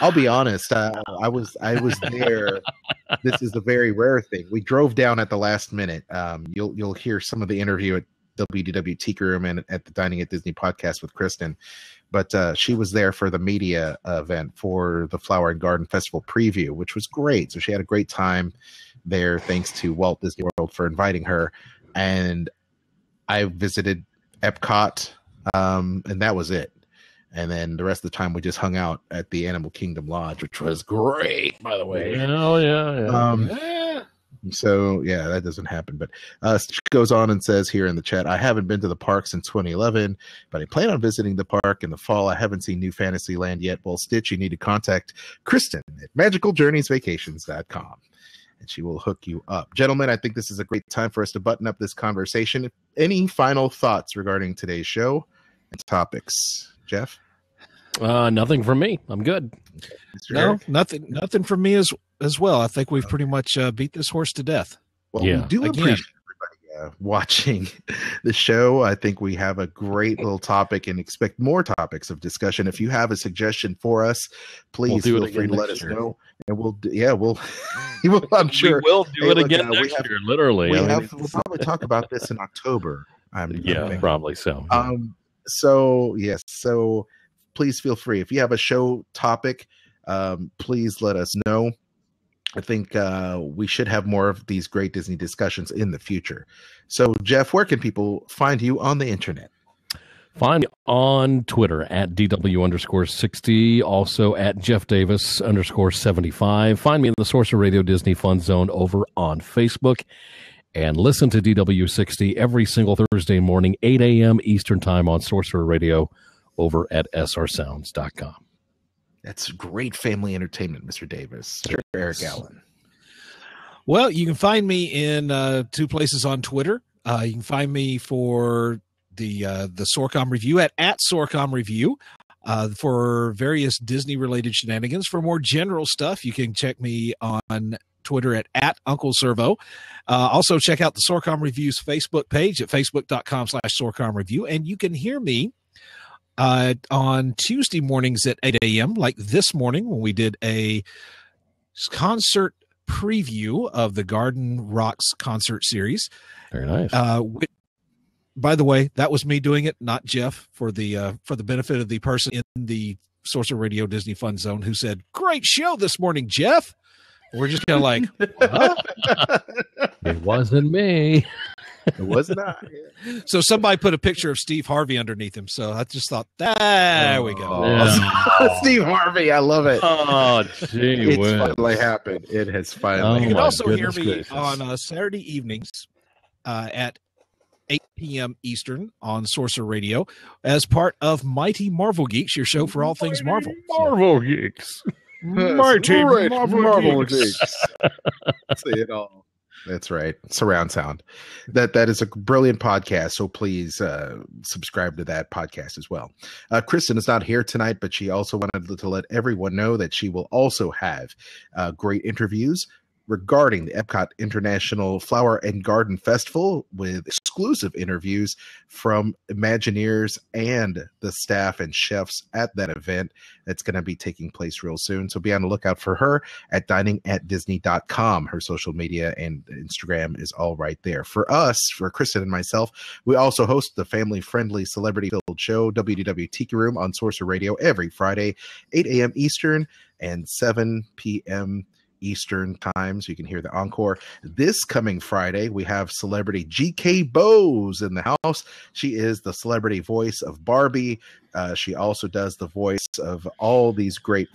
I'll be honest. I was there. This is a very rare thing. We drove down at the last minute. You'll hear some of the interview at WDW Teak Room and at the Dining at Disney podcast with Kristen, but she was there for the media event for the Flower and Garden Festival preview, which was great. So she had a great time there. Thanks to Walt Disney World for inviting her, and I visited Epcot, and that was it. And then the rest of the time we just hung out at the Animal Kingdom Lodge, which was great, by the way. Oh, yeah. So yeah, that doesn't happen. But she goes on and says here in the chat, I haven't been to the park since 2011, but I plan on visiting the park in the fall. I haven't seen New Fantasyland yet. Well, Stitch, you need to contact Kristen at magicaljourneysvacations.com. and she will hook you up. Gentlemen, I think this is a great time for us to button up this conversation. Any final thoughts regarding today's show and topics? Jeff? Nothing from me. I'm good. Mr. No, Eric? nothing from me as well. I think we've pretty much beat this horse to death. Well, Yeah. we do Again. appreciate everybody watching the show. I think we have a great little topic and expect more topics of discussion. If you have a suggestion for us, please do it feel again free to let next us year. know. And we'll I'm sure We will do Hey, it look, again we next have- year, literally. I mean, we'll probably talk about this in October. I'm yeah, thinking. probably so. So yes, so please feel free. If you have a show topic, please let us know. I think we should have more of these great Disney discussions in the future. So Jeff, where can people find you on the internet? Find me on Twitter at DW_60, also at Jeff Davis _75. Find me in the Sorcerer Radio Disney Fun Zone over on Facebook. And listen to DW60 every single Thursday morning, 8 a.m. Eastern Time on Sorcerer Radio over at srsounds.com. That's great family entertainment, Mr. Davis. Mr. Eric Allen. Well, you can find me in two places on Twitter. You can find me for the Sorcom Review at Sorcom Review for various Disney-related shenanigans. For more general stuff, you can check me on Twitter at Uncle Servo. Also, check out the Sorcom Review's Facebook page at facebook.com/Sorcom Review. And you can hear me on Tuesday mornings at 8 a.m., like this morning when we did a concert preview of the Garden Rocks concert series. Very nice. By the way, that was me doing it, not Jeff, for the benefit of the person in the Sorcerer Radio Disney Fun Zone who said, "Great show this morning, Jeff." We're just kind of like, what? It wasn't me. It wasn't I. So somebody put a picture of Steve Harvey underneath him. So I just thought, there we go. Yeah. Steve Harvey, I love it. Oh, gee It's finally happened. It has finally Oh, You can my also hear goodness me gracious. on Saturday evenings at 8 p.m. Eastern on Sorcerer Radio as part of Mighty Marvel Geeks, your show for all things Marvel. Marvel Geeks. Mighty Great Marvel Geeks. Geeks. Say it all. That's right. Surround sound. That is a brilliant podcast. So please subscribe to that podcast as well. Kristen is not here tonight, but she also wanted to let everyone know that she will also have great interviews regarding the Epcot International Flower and Garden Festival with exclusive interviews from Imagineers and the staff and chefs at that event that's going to be taking place real soon. So be on the lookout for her at diningatdisney.com. Her social media and Instagram is all right there. For us, for Kristen and myself, we also host the family-friendly celebrity-filled show, WDW Tiki Room on Sorcerer Radio every Friday, 8 a.m. Eastern and 7 p.m. Eastern time, so you can hear the encore. This coming Friday, we have celebrity GK Bowes in the house. She is the celebrity voice of Barbie. She also does the voice of all these great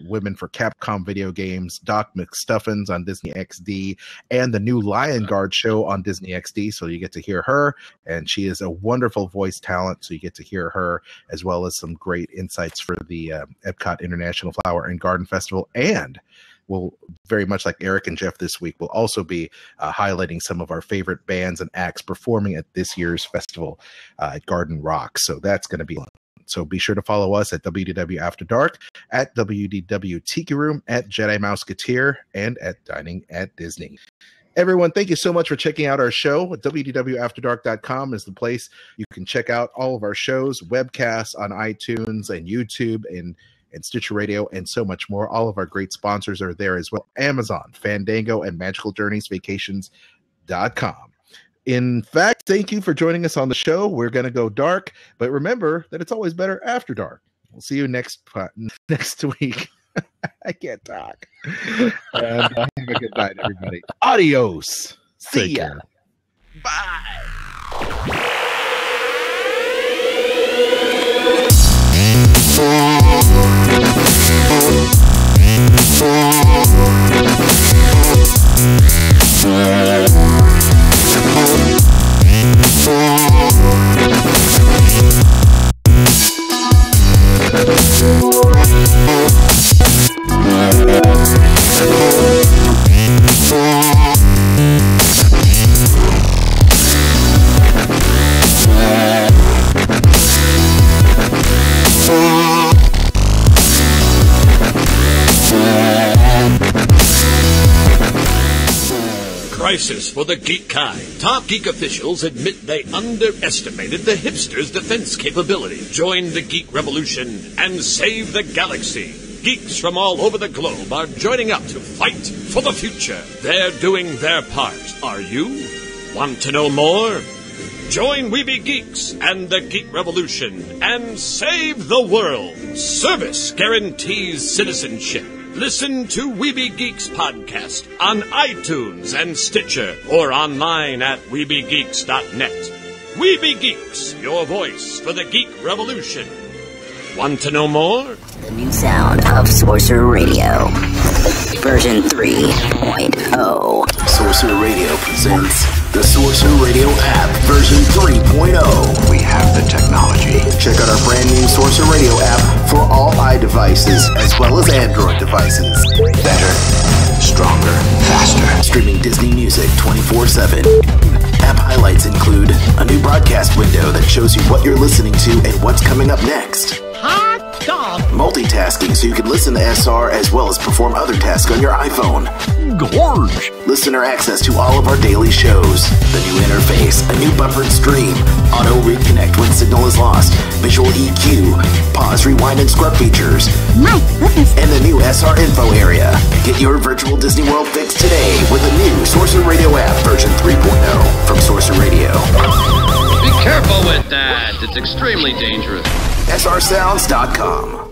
women for Capcom video games, Doc McStuffins on Disney XD, and the new Lion Guard show on Disney XD. So you get to hear her, and she is a wonderful voice talent. So you get to hear her, as well as some great insights for the Epcot International Flower and Garden Festival. And we'll, very much like Eric and Jeff this week, we'll also be highlighting some of our favorite bands and acts performing at this year's festival at Garden Rock. So that's going to be fun. So be sure to follow us at WDW After Dark, at WDW Tiki Room, at Jedi Mouseketeer, and at Dining at Disney. Everyone, thank you so much for checking out our show. WDWAfterDark.com is the place you can check out all of our shows, webcasts on iTunes and YouTube and Stitcher Radio, and so much more. All of our great sponsors are there as well. Amazon, Fandango, and Magical Journeys Vacations.com. In fact, thank you for joining us on the show. We're going to go dark, but remember that it's always better after dark. We'll see you next week. I can't talk. And have a good night, everybody. Adios. See ya. Bye. Crisis for the geek kind. Top geek officials admit they underestimated the hipsters' defense capability. Join the geek revolution and save the galaxy. Geeks from all over the globe are joining up to fight for the future. They're doing their part. Are you? Want to know more? Join Weeby Geeks and the Geek Revolution and save the world. Service guarantees citizenship. Listen to Weeby Geeks podcast on iTunes and Stitcher or online at WeebyGeeks.net. We Be Geeks, your voice for the geek revolution. Want to know more? The new sound of Sorcerer Radio. Version 3.0. Sorcerer Radio presents the Sorcerer Radio app, version 3.0. We have the technology. Check out our brand new Sorcerer Radio app for all iDevices, as well as Android devices. Better, stronger, faster. Streaming Disney music 24/7. App highlights include a new broadcast window that shows you what you're listening to and what's coming up next. Hot dog! Multitasking so you can listen to SR as well as perform other tasks on your iPhone. Gorge. Listener access to all of our daily shows. The new interface, a new buffered stream, auto reconnect when signal is lost, visual EQ, pause, rewind, and scrub features. My goodness. And the new SR info area. Get your virtual Disney World fix today with the new Sorcerer Radio app version 3.0 from Sorcerer Radio. Be careful with that. It's extremely dangerous. srsounds.com.